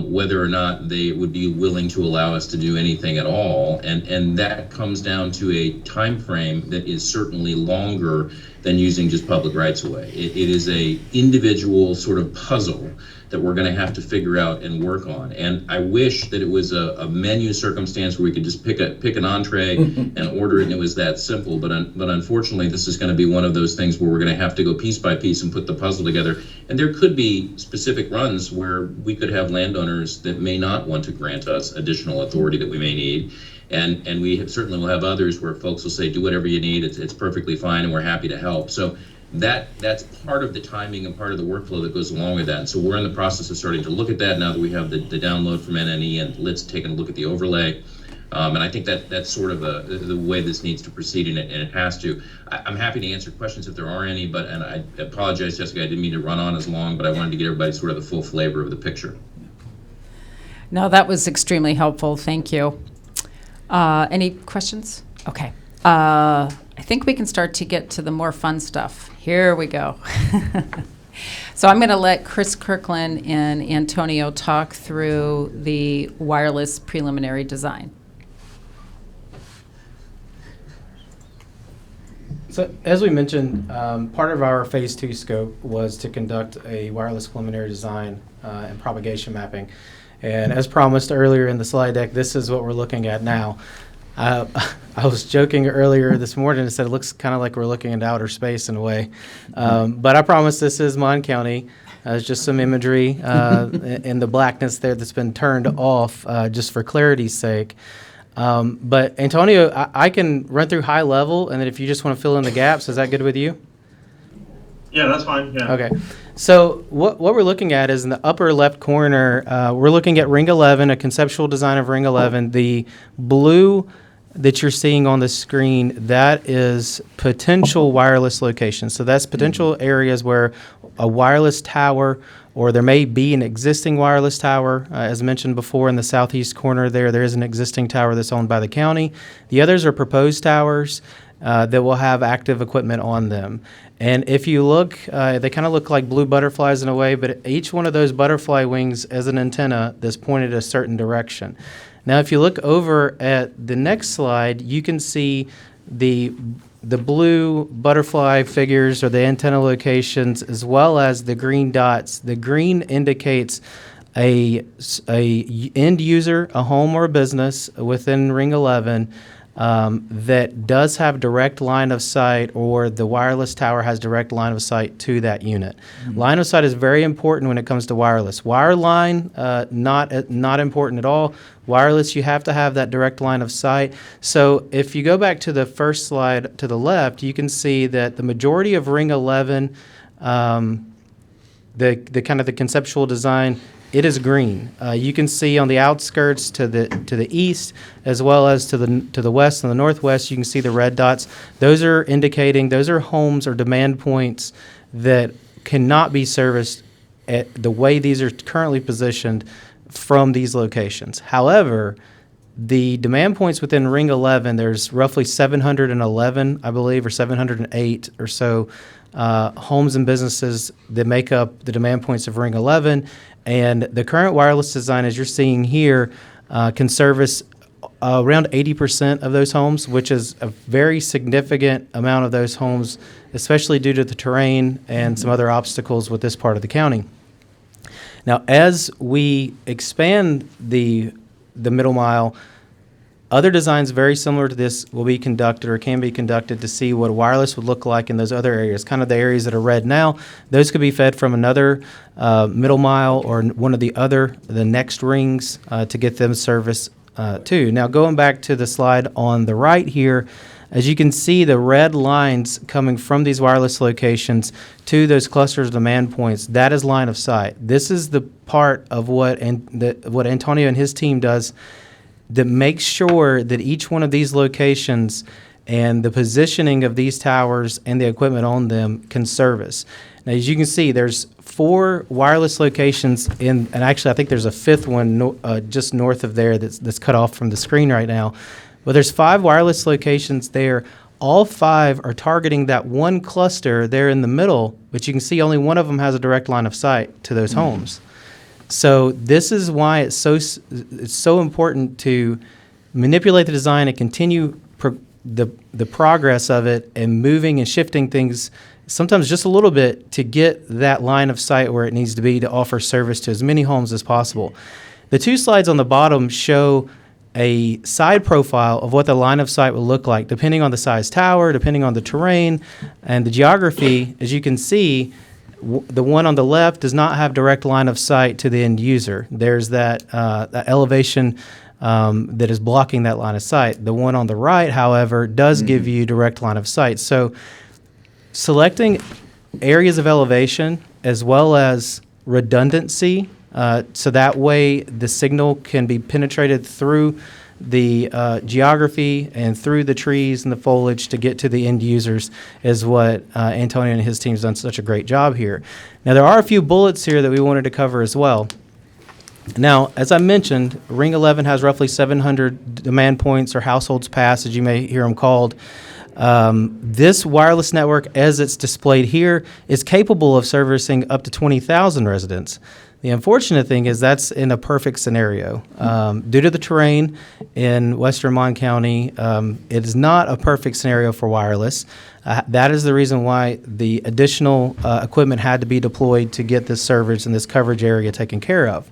whether or not they would be willing to allow us to do anything at all. And that comes down to a time frame that is certainly longer than using just public rights of way. It is a individual sort of puzzle that we're going to have to figure out and work on. And I wish that it was a menu circumstance where we could just pick an entree and order it, and it was that simple. But unfortunately, this is going to be one of those things where we're going to have to go piece by piece and put the puzzle together. And there could be specific runs where we could have landowners that may not want to grant us additional authority that we may need. And we certainly will have others where folks will say, do whatever you need, it's perfectly fine, and we're happy to help. So that's part of the timing and part of the workflow that goes along with that. And so we're in the process of starting to look at that now that we have the download from NNE, and let's take a look at the overlay. And I think that's sort of the way this needs to proceed, and it has to. I'm happy to answer questions if there are any, and I apologize, Jessica, I didn't mean to run on as long, but I wanted to get everybody sort of the full flavor of the picture.
No, that was extremely helpful. Thank you. Any questions? Okay. I think we can start to get to the more fun stuff. Here we go. So I'm going to let Chris Kirkland and Antonio talk through the wireless preliminary design.
So as we mentioned, part of our Phase 2 scope was to conduct a wireless preliminary design and propagation mapping. And as promised earlier in the slide deck, this is what we're looking at now. I was joking earlier this morning and said it looks kind of like we're looking into outer space in a way. But I promise this is Mon County. It's just some imagery in the blackness there that's been turned off just for clarity's sake. But Antonio, I can run through high level, and then if you just want to fill in the gaps, is that good with you?
Yeah, that's fine. Yeah.
Okay. So what we're looking at is in the upper left corner, we're looking at Ring 11, a conceptual design of Ring 11. The blue that you're seeing on the screen, that is potential wireless locations. So that's potential areas where a wireless tower, or there may be an existing wireless tower. As mentioned before, in the southeast corner there is an existing tower that's owned by the county. The others are proposed towers that will have active equipment on them. And if you look, they kind of look like blue butterflies in a way, but each one of those butterfly wings is an antenna that's pointed a certain direction. Now, if you look over at the next slide, you can see the blue butterfly figures or the antenna locations, as well as the green dots. The green indicates a end user, a home or a business within Ring 11 that does have direct line of sight, or the wireless tower has direct line of sight to that unit. Line of sight is very important when it comes to wireless. Wireline, not important at all. Wireless, you have to have that direct line of sight. So if you go back to the first slide to the left, you can see that the majority of Ring 11, the kind of the conceptual design, it is green. You can see on the outskirts to the east, as well as to the west and the northwest, you can see the red dots. Those are indicating, those are homes or demand points that cannot be serviced at the way these are currently positioned from these locations. However, the demand points within Ring 11, there's roughly 711, I believe, or 708 or so homes and businesses that make up the demand points of Ring 11. And the current wireless design, as you're seeing here, can service around 80% of those homes, which is a very significant amount of those homes, especially due to the terrain and some other obstacles with this part of the county. Now, as we expand the middle mile, other designs very similar to this will be conducted or can be conducted to see what wireless would look like in those other areas, kind of the areas that are red now. Those could be fed from another middle mile or one of the next rings to get them service too. Now, going back to the slide on the right here, as you can see, the red lines coming from these wireless locations to those clusters of demand points, that is line of sight. This is the part of what Antonio and his team does that makes sure that each one of these locations and the positioning of these towers and the equipment on them can service. Now, as you can see, there's 4 wireless locations and actually I think there's a 5th one just north of there that's cut off from the screen right now. But there's 5 wireless locations there. All 5 are targeting that one cluster there in the middle, but you can see only one of them has a direct line of sight to those homes. So this is why it's so important to manipulate the design and continue the progress of it and moving and shifting things sometimes just a little bit to get that line of sight where it needs to be to offer service to as many homes as possible. The 2 slides on the bottom show a side profile of what the line of sight will look like, depending on the size tower, depending on the terrain and the geography. As you can see, the one on the left does not have direct line of sight to the end user. There's that elevation that is blocking that line of sight. The one on the right, however, does give you direct line of sight. So selecting areas of elevation as well as redundancy, so that way the signal can be penetrated through the geography and through the trees and the foliage to get to the end users is what Antonio and his team's done such a great job here. Now, there are a few bullets here that we wanted to cover as well. Now, as I mentioned, Ring 11 has roughly 700 demand points or households passed, as you may hear them called. This wireless network, as it's displayed here, is capable of servicing up to 20,000 residents. The unfortunate thing is that's in a perfect scenario. Due to the terrain in western Mon County, it is not a perfect scenario for wireless. That is the reason why the additional equipment had to be deployed to get this service and this coverage area taken care of.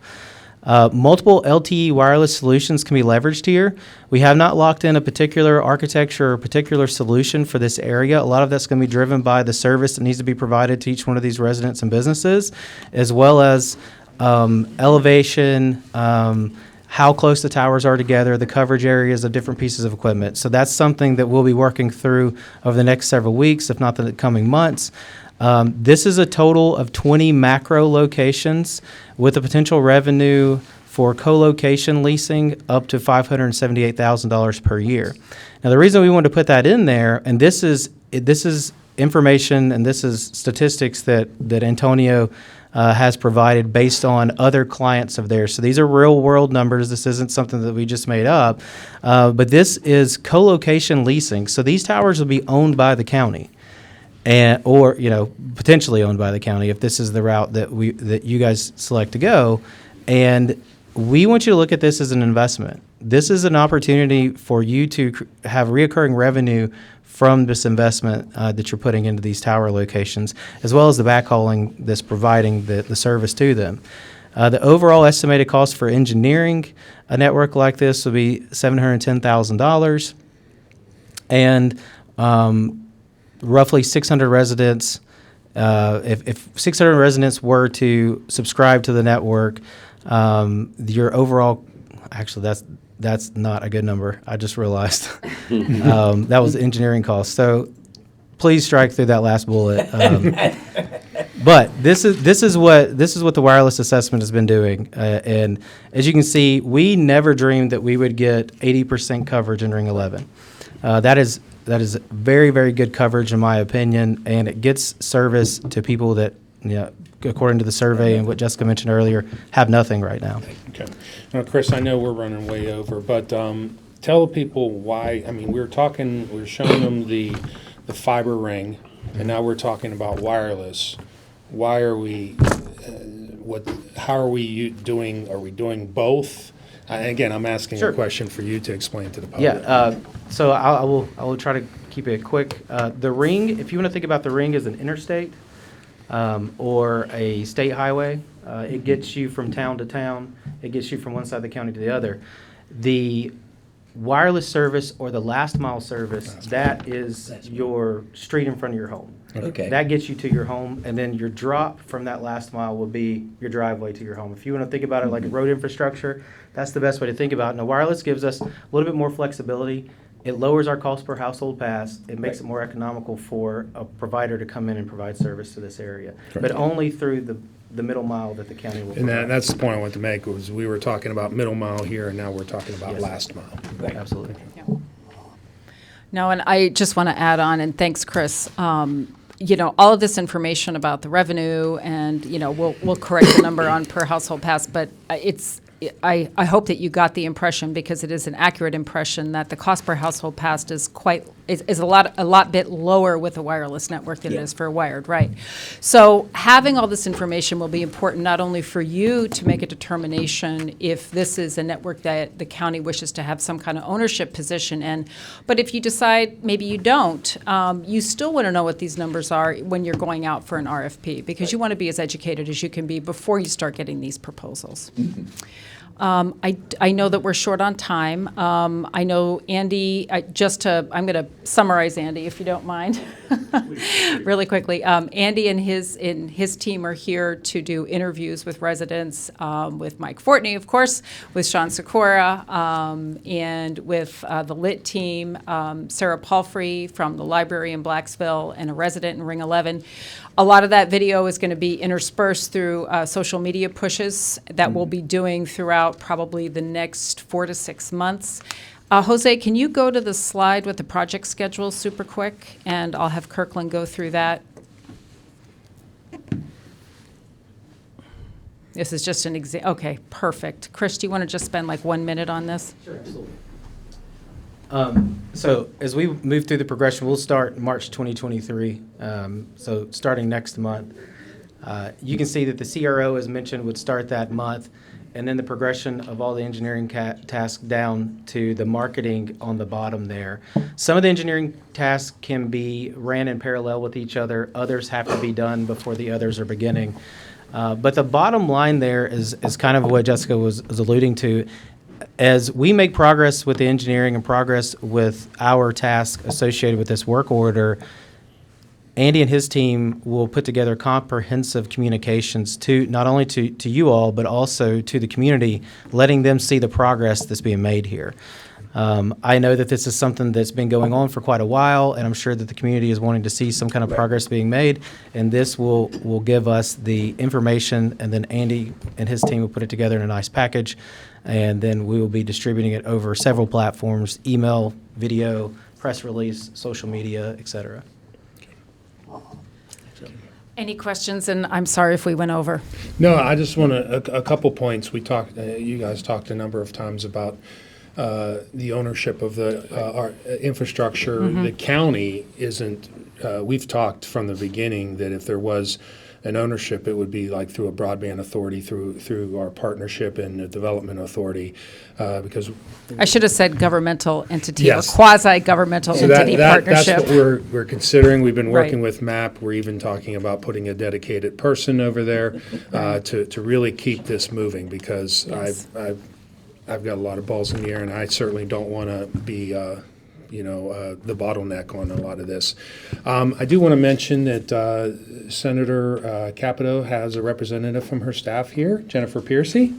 Multiple LTE wireless solutions can be leveraged here. We have not locked in a particular architecture or a particular solution for this area. A lot of that's going to be driven by the service that needs to be provided to each one of these residents and businesses, as well as elevation, how close the towers are together, the coverage areas of different pieces of equipment. So that's something that we'll be working through over the next several weeks, if not the coming months. This is a total of 20 macro locations with a potential revenue for co-location leasing up to $578,000 per year. Now, the reason we wanted to put that in there, and this is information and this is statistics that Antonio has provided based on other clients of theirs. So these are real world numbers. This isn't something that we just made up, but this is co-location leasing. So these towers will be owned by the county. Or potentially owned by the county if this is the route that you guys select to go, and we want you to look at this as an investment. This is an opportunity for you to have reoccurring revenue from this investment that you're putting into these tower locations, as well as the backhauling that's providing the service to them. The overall estimated cost for engineering a network like this will be $710,000, and roughly 600 residents. If 600 residents were to subscribe to the network, your overall, actually that's not a good number. I just realized that was the engineering cost. So please strike through that last bullet. But this is what the wireless assessment has been doing, and as you can see, we never dreamed that we would get 80% coverage in Ring 11. That is very, very good coverage in my opinion, and it gets service to people that, according to the survey and what Jessica mentioned earlier, have nothing right now.
Okay. Now, Chris, I know we're running way over, but tell people why. I mean, we were showing them the fiber ring, and now we're talking about wireless. Why are we? How are we doing? Are we doing both? Again, I'm asking a question for you to explain to the public.
Yeah, so I will try to keep it quick. The ring, if you want to think about the ring as an interstate or a state highway, it gets you from town to town. It gets you from one side of the county to the other. The wireless service or the last mile service, that is your street in front of your home.
Okay.
That gets you to your home, and then your drop from that last mile will be your driveway to your home. If you want to think about it like road infrastructure, that's the best way to think about it. Now, wireless gives us a little bit more flexibility. It lowers our cost per household pass. It makes it more economical for a provider to come in and provide service to this area, but only through the middle mile that the county will provide.
And that's the point I wanted to make, was we were talking about middle mile here, and now we're talking about last mile.
Right. Absolutely.
Yeah. No, and I just want to add on, and thanks, Chris. All of this information about the revenue, and we'll correct the number on per household pass, but I hope that you got the impression, because it is an accurate impression, that the cost per household passed is a lot bit lower with a wireless network than it is for a wired, right? So having all this information will be important not only for you to make a determination if this is a network that the county wishes to have some kind of ownership position in, but if you decide maybe you don't, you still want to know what these numbers are when you're going out for an RFP, because you want to be as educated as you can be before you start getting these proposals. Mm-hmm. I know that we're short on time. I know Andy, I'm going to summarize Andy, if you don't mind, really quickly. Andy and his team are here to do interviews with residents, with Mike Fortney, of course, with Sean Sikora, and with the LIT team, Sarah Palfrey from the library in Blacksville, and a resident in Ring 11. A lot of that video is going to be interspersed through social media pushes that we'll be doing throughout probably the next 4 to 6 months. Jose, can you go to the slide with the project schedule super quick, and I'll have Kirkland go through that. This is just an example. Okay, perfect. Chris, do you want to just spend like 1 minute on this?
Sure, absolutely. So as we move through the progression, we'll start March 2023. So starting next month, You can see that the CRO, as mentioned, would start that month, and then the progression of all the engineering tasks down to the marketing on the bottom there. Some of the engineering tasks can be ran in parallel with each other. Others have to be done before the others are beginning. But the bottom line there is kind of what Jessica was alluding to. As we make progress with the engineering and progress with our task associated with this work order, Andy and his team will put together comprehensive communications to not only to you all, but also to the community, letting them see the progress that's being made here. I know that this is something that's been going on for quite a while, and I'm sure that the community is wanting to see some kind of progress being made, and this will give us the information, and then Andy and his team will put it together in a nice package, and then we will be distributing it over several platforms: email, video, press release, social media, et cetera.
Any questions? And I'm sorry if we went over.
No, I just want a couple points. We talked, you guys talked a number of times about the ownership of the our infrastructure.
Mm-hmm.
The county isn't, we've talked from the beginning that if there was an ownership, it would be like through a broadband authority, through our partnership and the development authority, because
I should have said governmental entity
Yes.
or quasi-governmental
so
entity partnership.
that's what we're considering. We've been working
Right.
with MAP. We're even talking about putting a dedicated person over there to really keep this moving, because
Yes.
I've got a lot of balls in the air, and I certainly don't want to be the bottleneck on a lot of this. I do want to mention that Senator Capito has a representative from her staff here, Jennifer Piercy.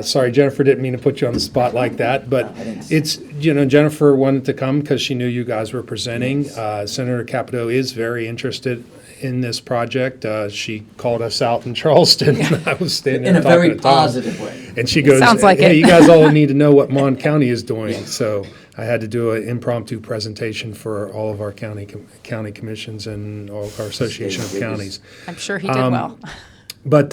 Sorry, Jennifer, didn't mean to put you on the spot like that, but it's, Jennifer wanted to come because she knew you guys were presenting. Senator Capito is very interested in this project. She called us out in Charleston. I was standing there
In a
talking
very
to Tom.
positive way.
And she goes,
Sounds like
hey,
it.
you guys all need to know what Mon County is doing. So I had to do an impromptu presentation for all of our county commissions and all of our association of counties.
I'm sure he did well.
But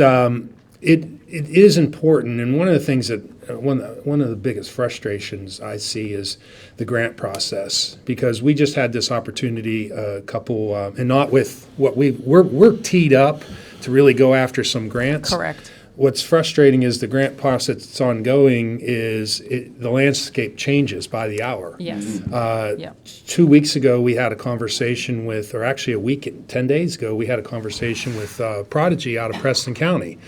it is important, and one of the things that one of the biggest frustrations I see is the grant process, because we just had this opportunity a couple, and not with what we're teed up to really go after some grants.
Correct.
What's frustrating is the grant process that's ongoing is the landscape changes by the hour.
Yes. Yeah.
2 weeks ago, we had a conversation with, or actually a week, 10 days ago, we had a conversation with Prodigy out of Preston County.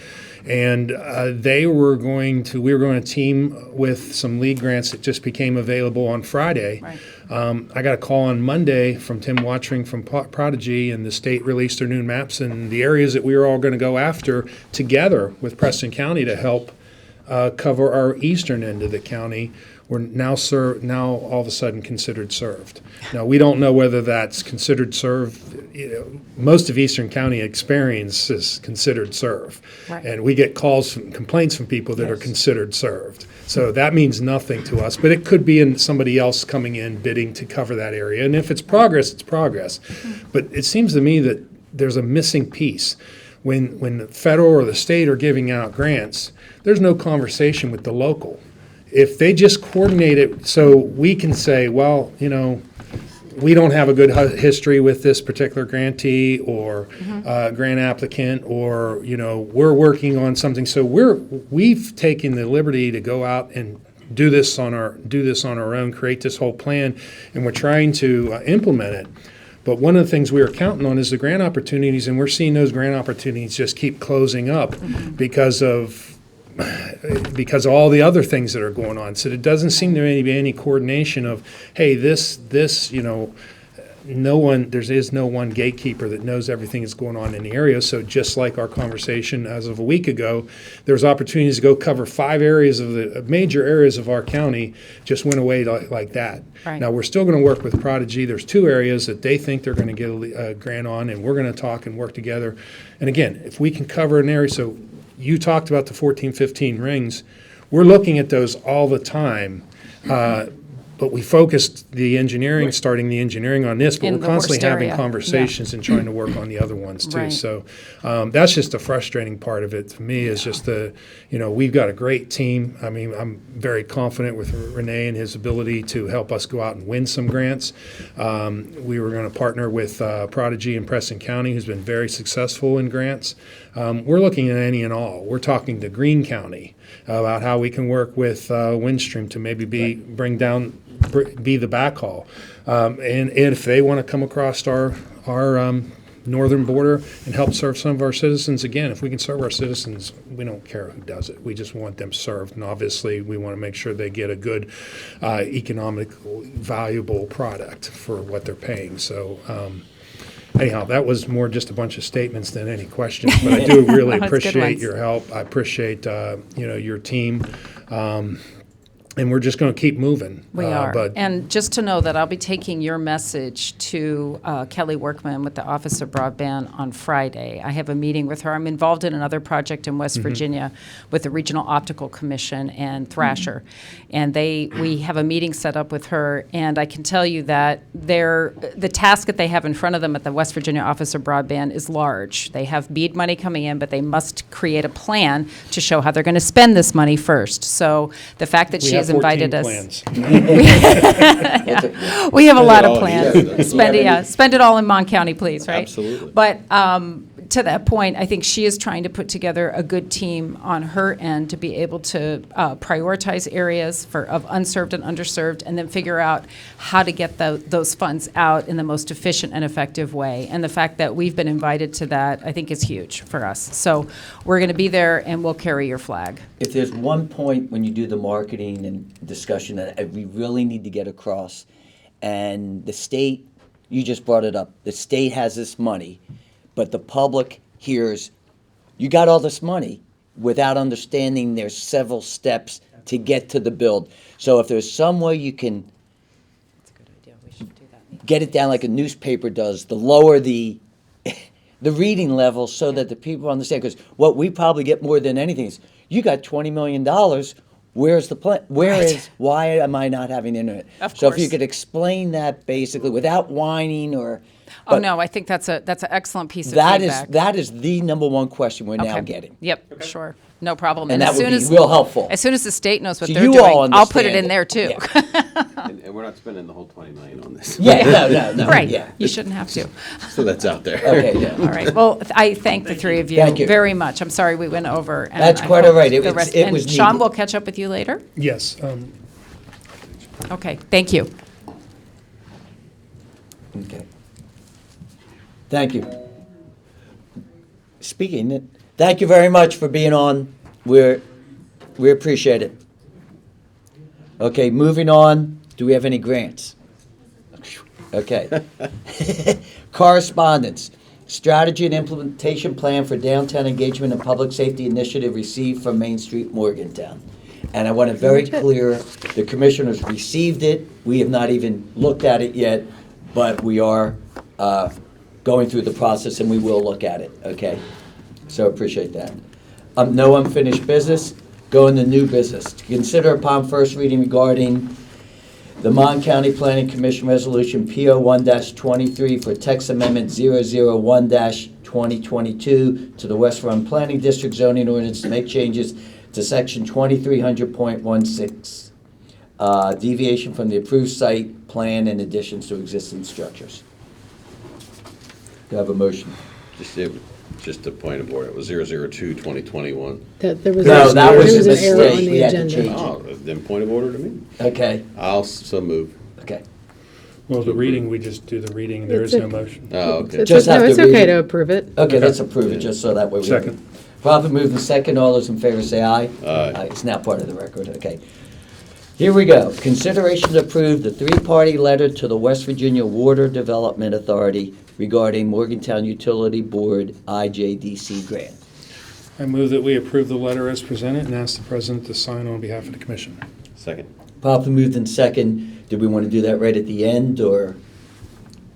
And we were going to team with some lead grants that just became available on Friday.
Right.
I got a call on Monday from Tim Watchering from Prodigy, and the state released their new maps and the areas that we were all going to go after together with Preston County to help cover our eastern end of the county. We're now all of a sudden considered served. Now, we don't know whether that's considered served. Most of Eastern County experience is considered served.
Right.
And we get complaints from people that are considered served. So that means nothing to us, but it could be somebody else coming in bidding to cover that area. And if it's progress, it's progress.
Mm-hmm.
But it seems to me that there's a missing piece. When the federal or the state are giving out grants, there's no conversation with the local. If they just coordinate it so we can say, well, we don't have a good history with this particular grantee or grant applicant, or we're working on something. So we've taken the liberty to go out and do this on our own, create this whole plan, and we're trying to implement it. But one of the things we are counting on is the grant opportunities, and we're seeing those grant opportunities just keep closing up because of all the other things that are going on. So there doesn't seem to be any coordination of, hey, there is no one gatekeeper that knows everything that's going on in the area. So just like our conversation as of a week ago, there's opportunities to go cover 5 areas of the major areas of our county, just went away like that.
Right.
Now, we're still going to work with Prodigy. There's 2 areas that they think they're going to get a grant on, and we're going to talk and work together. And again, if we can cover an area, so you talked about the 14, 15 rings. We're looking at those all the time. But we focused the engineering, starting the engineering on this, but
In
we're
the
constantly
worst
having
area.
conversations and trying to work on the other ones too.
Right.
So that's just the frustrating part of it to me is just we've got a great team. I mean, I'm very confident with Renee and his ability to help us go out and win some grants. We were going to partner with Prodigy in Preston County, who's been very successful in grants. We're looking at any and all. We're talking to Greene County about how we can work with Windstream to maybe be the backhaul. And if they want to come across our northern border and help serve some of our citizens, again, if we can serve our citizens, we don't care who does it. We just want them served. And obviously, we want to make sure they get a good, economically valuable product for what they're paying. So, anyhow, that was more just a bunch of statements than any questions, but I do really
That's good
appreciate
ones.
your help. I appreciate, your team. And we're just going to keep moving.
We are.
But
And just to know that I'll be taking your message to Kelly Workman with the Office of Broadband on Friday. I have a meeting with her. I'm involved in another project in West Virginia with the Regional Optical Commission and Thrasher. And we have a meeting set up with her, and I can tell you that the task that they have in front of them at the West Virginia Office of Broadband is large. They have BEAD money coming in, but they must create a plan to show how they're going to spend this money first. So the fact that
we
she
have
has invited
14
us.
plans.
Yeah. We have a lot of
Oh,
plans.
yeah.
Spend it all in Mon County, please, right?
Absolutely.
But to that point, I think she is trying to put together a good team on her end to be able to prioritize areas of unserved and underserved, and then figure out how to get those funds out in the most efficient and effective way. And the fact that we've been invited to that, I think, is huge for us. So we're going to be there, and we'll carry your flag.
If there's one point when you do the marketing and discussion that we really need to get across, and the state, you just brought it up, the state has this money, but the public hears, you got all this money, without understanding there's several steps to get to the build. So if there's some way you can get it down like a newspaper does, the lower the reading level so that the people understand. Because what we probably get more than anything is, you got $20 million, where's the plan? Why am I not having internet?
Of
So if you
course.
could explain that basically without whining or.
Oh,
but
no, I think that's an excellent piece of
that
feedback.
that is the number one question we're now
Okay.
getting.
Yep, sure. No problem.
And
as
that would
soon
be
as
real helpful.
As soon as the state knows what
So
they're
you
doing,
all
I'll put it
understand
in
it.
there too.
Yeah.
And we're not spending the whole 20 million on this.
Yeah, no,
Right,
yeah.
you shouldn't have to.
So that's out there.
Okay, yeah.
All right, well, I thank the three of you
Thank you.
very much. I'm sorry we went over. And
That's
I
quite
hope
all right.
the
It
rest-
was
And Sean
needed.
will catch up with you later?
Yes.
Okay, thank you.
Okay. Thank you. Thank you very much for being on. We appreciate it. Okay, moving on. Do we have any grants? Okay. Correspondence. Strategy and implementation plan for downtown engagement and public safety initiative received from Main Street, Morgantown. And I want it very clear, the commissioners received it. We have not even looked at it yet, but we are going through the process, and we will look at it, okay? So appreciate that. No unfinished business. Go into new business. To consider upon first reading regarding the Mon County Planning Commission Resolution PO 1-23 for text amendment 001-2022 to the West Run Planning District zoning ordinance to make changes to section 2300.16, deviation from the approved site plan and additions to existing structures. Do I have a motion?
Just a point of order, it was 002-2021.
There was
No, that was
there
a
was an error on
mistake.
the
We had to
agenda.
change.
Oh, then point of order to me.
Okay,
I'll so move.
okay.
Well, the reading, we just do the reading. There is no motion.
Oh, okay.
Just have to
It's
read
okay
it.
to approve it.
Okay, let's approve it, just so that way we.
Second.
Properly moved and second. All those in favor say aye.
Aye.
It's now part of the record, okay. Here we go. Consideration to approve the three-party letter to the West Virginia Water Development Authority regarding Morgantown Utility Board IJDC grant.
I move that we approve the letter as presented and ask the president to sign on behalf of the commission.
Second.
Properly moved and second. Do we want to do that right at the end, or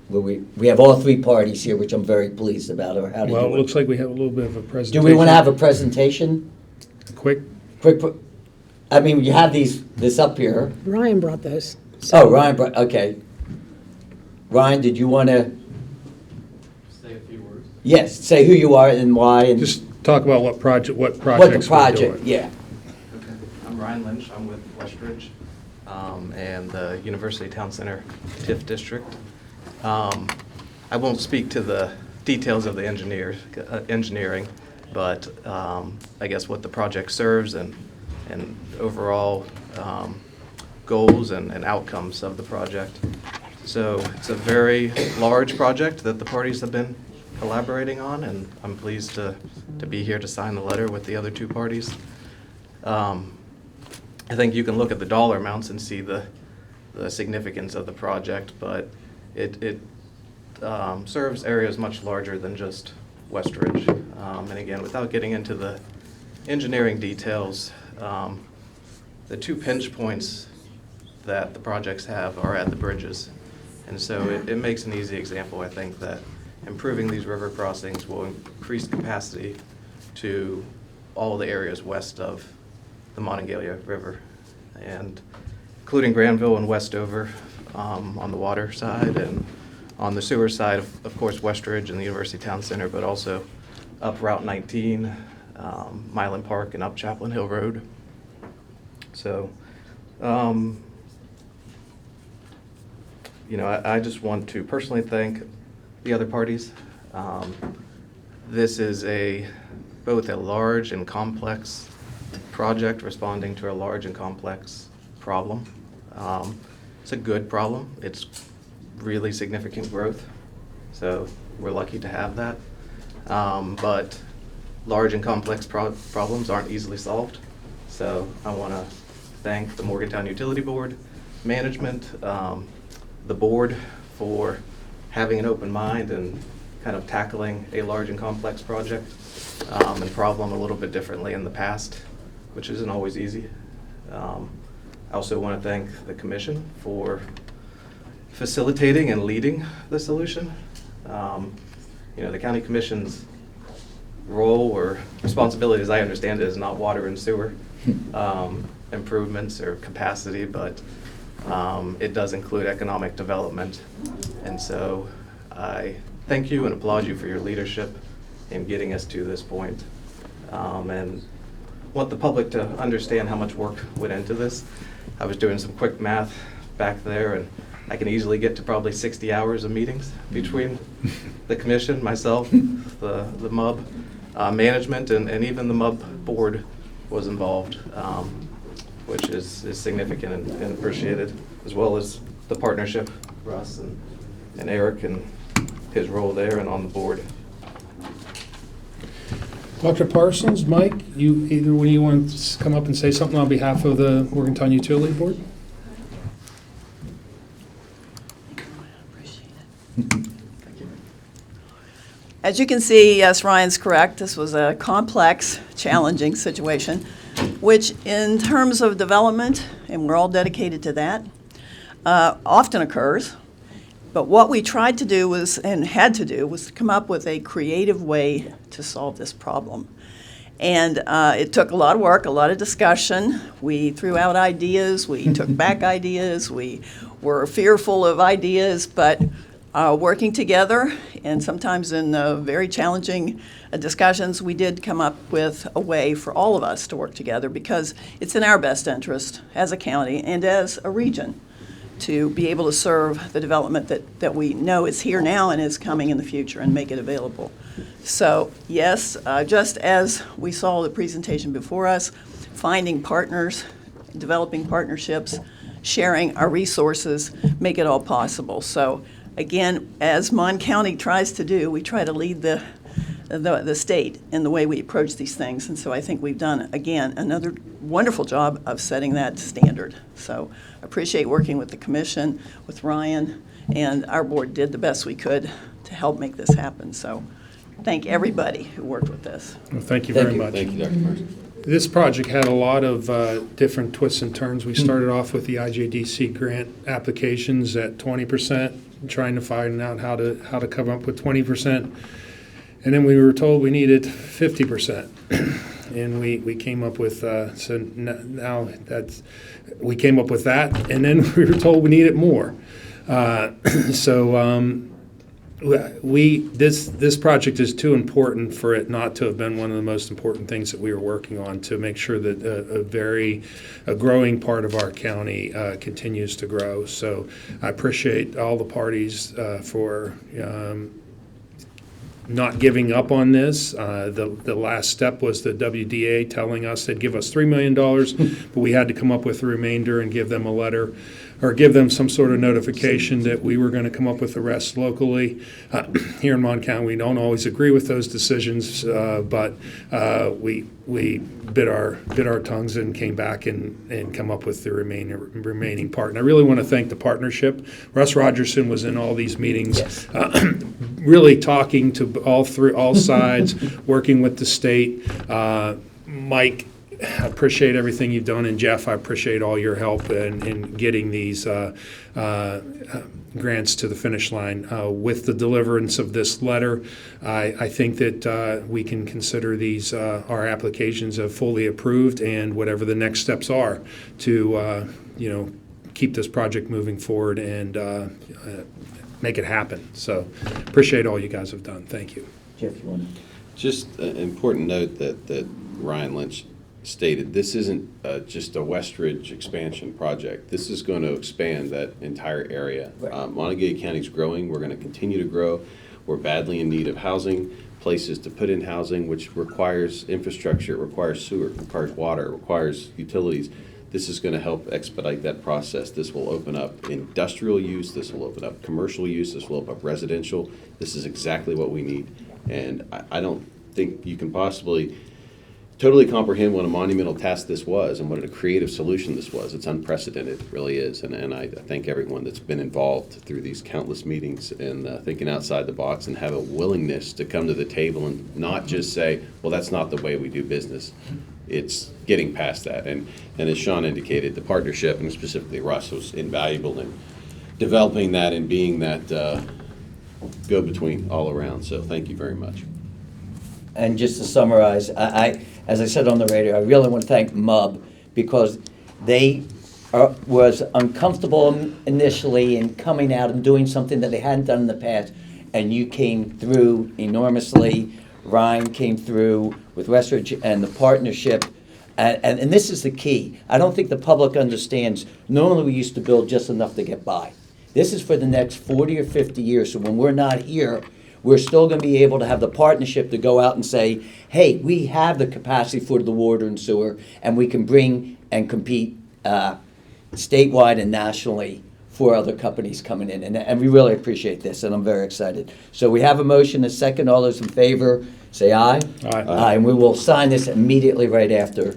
will we have all three parties here, which I'm very pleased about, or how do you
Well, it
want?
looks like we have a little bit of a presentation.
Do we want to have a presentation?
Quick?
Quick, I mean, you have this up here.
Ryan brought those.
Oh, Ryan, okay. Ryan, did you want to?
Say a few words.
Yes, say who you are and why and
Just talk about what projects
what the
we're doing.
project, yeah.
Okay. I'm Ryan Lynch. I'm with Westridge and the University Town Center TIF district. I won't speak to the details of the engineering, but I guess what the project serves and overall goals and outcomes of the project. So it's a very large project that the parties have been collaborating on, and I'm pleased to be here to sign the letter with the other two parties. I think you can look at the dollar amounts and see the significance of the project, but it serves areas much larger than just Westridge. And again, without getting into the engineering details, the two pinch points that the projects have are at the bridges. And so it makes an easy example, I think, that improving these river crossings will increase capacity to all the areas west of the Monongalia River, and including Granville and Westover on the water side, and on the sewer side, of course, Westridge and the University Town Center, but also up Route 19, Milan Park, and up Chaplain Hill Road. So, I just want to personally thank the other parties. This is both a large and complex project responding to a large and complex problem. It's a good problem. It's really significant growth, so we're lucky to have that. But large and complex problems aren't easily solved. So I want to thank the Morgantown Utility Board, management, the board for having an open mind and kind of tackling a large and complex project and problem a little bit differently in the past, which isn't always easy. I also want to thank the commission for facilitating and leading the solution. The county commission's role or responsibility, as I understand it, is not water and sewer improvements or capacity, but it does include economic development. And so I thank you and applaud you for your leadership in getting us to this point. And want the public to understand how much work went into this. I was doing some quick math back there, and I can easily get to probably 60 hours of meetings between the commission, myself, the MUB management, and even the MUB board was involved, which is significant and appreciated, as well as the partnership, Russ and Eric and his role there and on the board.
Dr. Parsons, Mike, either one of you want to come up and say something on behalf of the Morgantown Utility Board?
As you can see, yes, Ryan's correct. This was a complex, challenging situation, which in terms of development, and we're all dedicated to that, often occurs. But what we tried to do was, and had to do, was to come up with a creative way to solve this problem. And it took a lot of work, a lot of discussion. We threw out ideas, we took back ideas, we were fearful of ideas, but working together, and sometimes in very challenging discussions, we did come up with a way for all of us to work together, because it's in our best interest as a county and as a region to be able to serve the development that we know is here now and is coming in the future, and make it available. So yes, just as we saw the presentation before us, finding partners, developing partnerships, sharing our resources, make it all possible. So again, as Mon County tries to do, we try to lead the state in the way we approach these things. And so I think we've done, again, another wonderful job of setting that standard. So I appreciate working with the commission, with Ryan, and our board did the best we could to help make this happen. So thank everybody who worked with this.
Well, thank you very much.
Thank you, Dr. Parsons.
This project had a lot of different twists and turns. We started off with the IJDC grant applications at 20%, trying to find out how to come up with 20%. And then we were told we needed 50%. and we came up with, now that's, we came up with that, and then we were told we needed more. This project is too important for it not to have been one of the most important things that we were working on to make sure that a growing part of our county continues to grow. So I appreciate all the parties for not giving up on this. The last step was the WDA telling us they'd give us $3 million, but we had to come up with the remainder and give them a letter or give them some sort of notification that we were going to come up with the rest locally. Here in Monongalia, we don't always agree with those decisions, but we bit our tongues and came back and come up with the remaining part. And I really want to thank the partnership. Russ Rogerson was in all these meetings,
Yes.
Really talking to all sides, working with the state. Mike, I appreciate everything you've done, and Jeff, I appreciate all your help in getting these grants to the finish line. With the deliverance of this letter, I think that we can consider these our applications of fully approved, and whatever the next steps are to keep this project moving forward and make it happen. So appreciate all you guys have done. Thank you.
Jeff, you want to?
Just an important note that Ryan Lynch stated, this isn't just a Westridge expansion project. This is going to expand that entire area.
Right.
Monongalia County is growing. We're going to continue to grow. We're badly in need of housing, places to put in housing, which requires infrastructure, it requires sewer, it requires water, it requires utilities. This is going to help expedite that process. This will open up industrial use. This will open up commercial use. This will open up residential. This is exactly what we need. And I don't think you can possibly totally comprehend what a monumental task this was and what a creative solution this was. It's unprecedented, it really is. And I thank everyone that's been involved through these countless meetings and thinking outside the box and have a willingness to come to the table and not just say, well, that's not the way we do business. It's getting past that. And as Sean indicated, the partnership, and specifically Russ, was invaluable in developing that and being that go-between all around. So thank you very much.
And just to summarize, as I said on the radio, I really want to thank MUB because they was uncomfortable initially in coming out and doing something that they hadn't done in the past, and you came through enormously. Ryan came through with Westridge and the partnership, and this is the key. I don't think the public understands. Normally we used to build just enough to get by. This is for the next 40 or 50 years, so when we're not here, we're still going to be able to have the partnership to go out and say, hey, we have the capacity for the water and sewer, and we can bring and compete statewide and nationally for other companies coming in. And we really appreciate this, and I'm very excited. So we have a motion, a second. All those in favor, say aye.
Aye.
Aye, and we will sign this immediately right after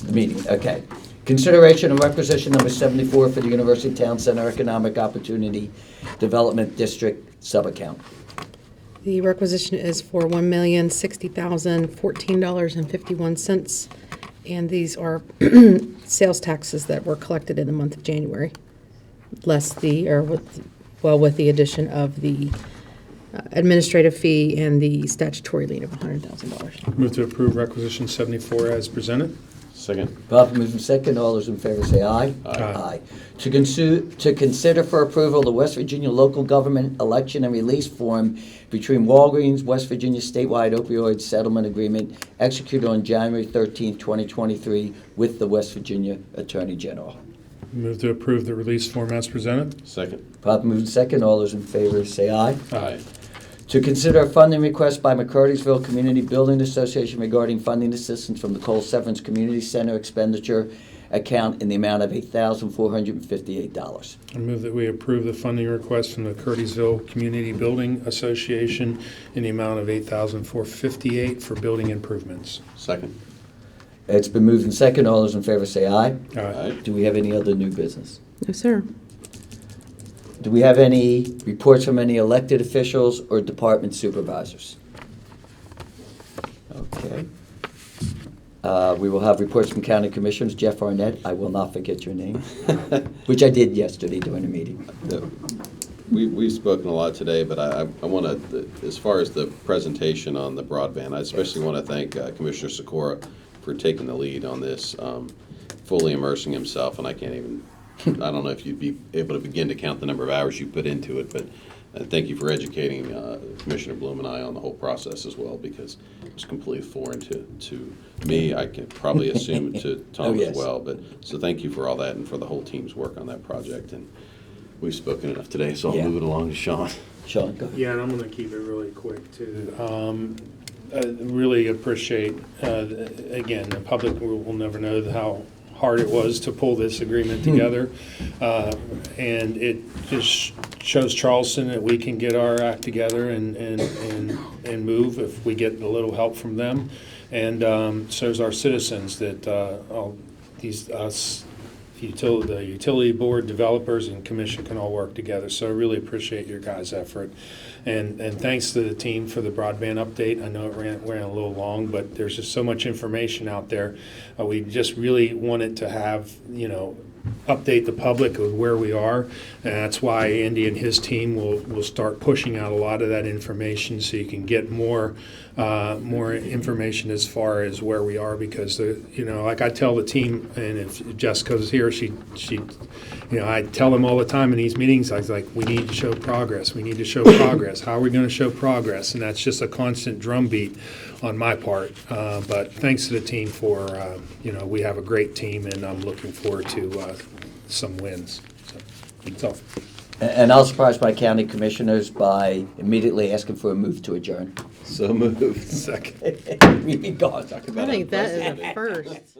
the meeting. Okay. Consideration of requisition number 74 for the University Town Center Economic Opportunity Development District subaccount.
The requisition is for $1,060,014.51, and these are sales taxes that were collected in the month of January, with the addition of the administrative fee and the statutory lien of $100,000.
Move to approve requisition 74 as presented.
Second.
Properly moved in second. All those in favor say aye.
Aye.
To consider for approval the West Virginia Local Government Election and Release Form between Walgreens, West Virginia Statewide Opioid Settlement Agreement executed on January 13, 2023 with the West Virginia Attorney General.
Move to approve the release form as presented.
Second.
Properly moved in second. All those in favor say aye.
Aye.
To consider a funding request by McCurtisville Community Building Association regarding funding assistance from the Cole Severance Community Center expenditure account in the amount of $8,458.
I move that we approve the funding request from the Curtisville Community Building Association in the amount of $8,458 for building improvements.
Second.
It's been moved in second. All those in favor say aye.
Aye.
Do we have any other new business?
No, sir.
Do we have any reports from any elected officials or department supervisors? Okay. We will have reports from county commissioners. Jeff Arnett, I will not forget your name, which I did yesterday during the meeting.
No. We've spoken a lot today, but I want to, as far as the presentation on the broadband, I especially want to thank Commissioner Sikora for taking the lead on this, fully immersing himself, and I don't know if you'd be able to begin to count the number of hours you put into it, but thank you for educating Commissioner Bloom and I on the whole process as well, because it was completely foreign to me. I can probably assume to Tom
yes.
as well, but so thank you for all that and for the whole team's work on that project. And we've spoken enough today, so I'll
Yeah.
move it along to Sean.
Sean, go ahead.
Yeah, and I'm going to keep it really quick, too.
I really appreciate, again, the public will never know how hard it was to pull this agreement together. And it just shows Charleston that we can get our act together and move if we get a little help from them. And shows our citizens that the utility board, developers, and commission can all work together. So I really appreciate your guys' effort. And thanks to the team for the broadband update. I know it ran a little long, but there's just so much information out there. We just really wanted to have, update the public of where we are. And that's why Andy and his team will start pushing out a lot of that information so you can get more information as far as where we are, because like I tell the team, and if Jessica was here, she I tell them all the time in these meetings, I was like, we need to show progress. We need to show progress. How are we going to show progress? And that's just a constant drumbeat on my part. But thanks to the team for, we have a great team, and I'm looking forward to some wins. So, that's all.
And I'll surprise my county commissioners by immediately asking for a move to adjourn.
So moved.
Second.
We be gone.
I think that is a first.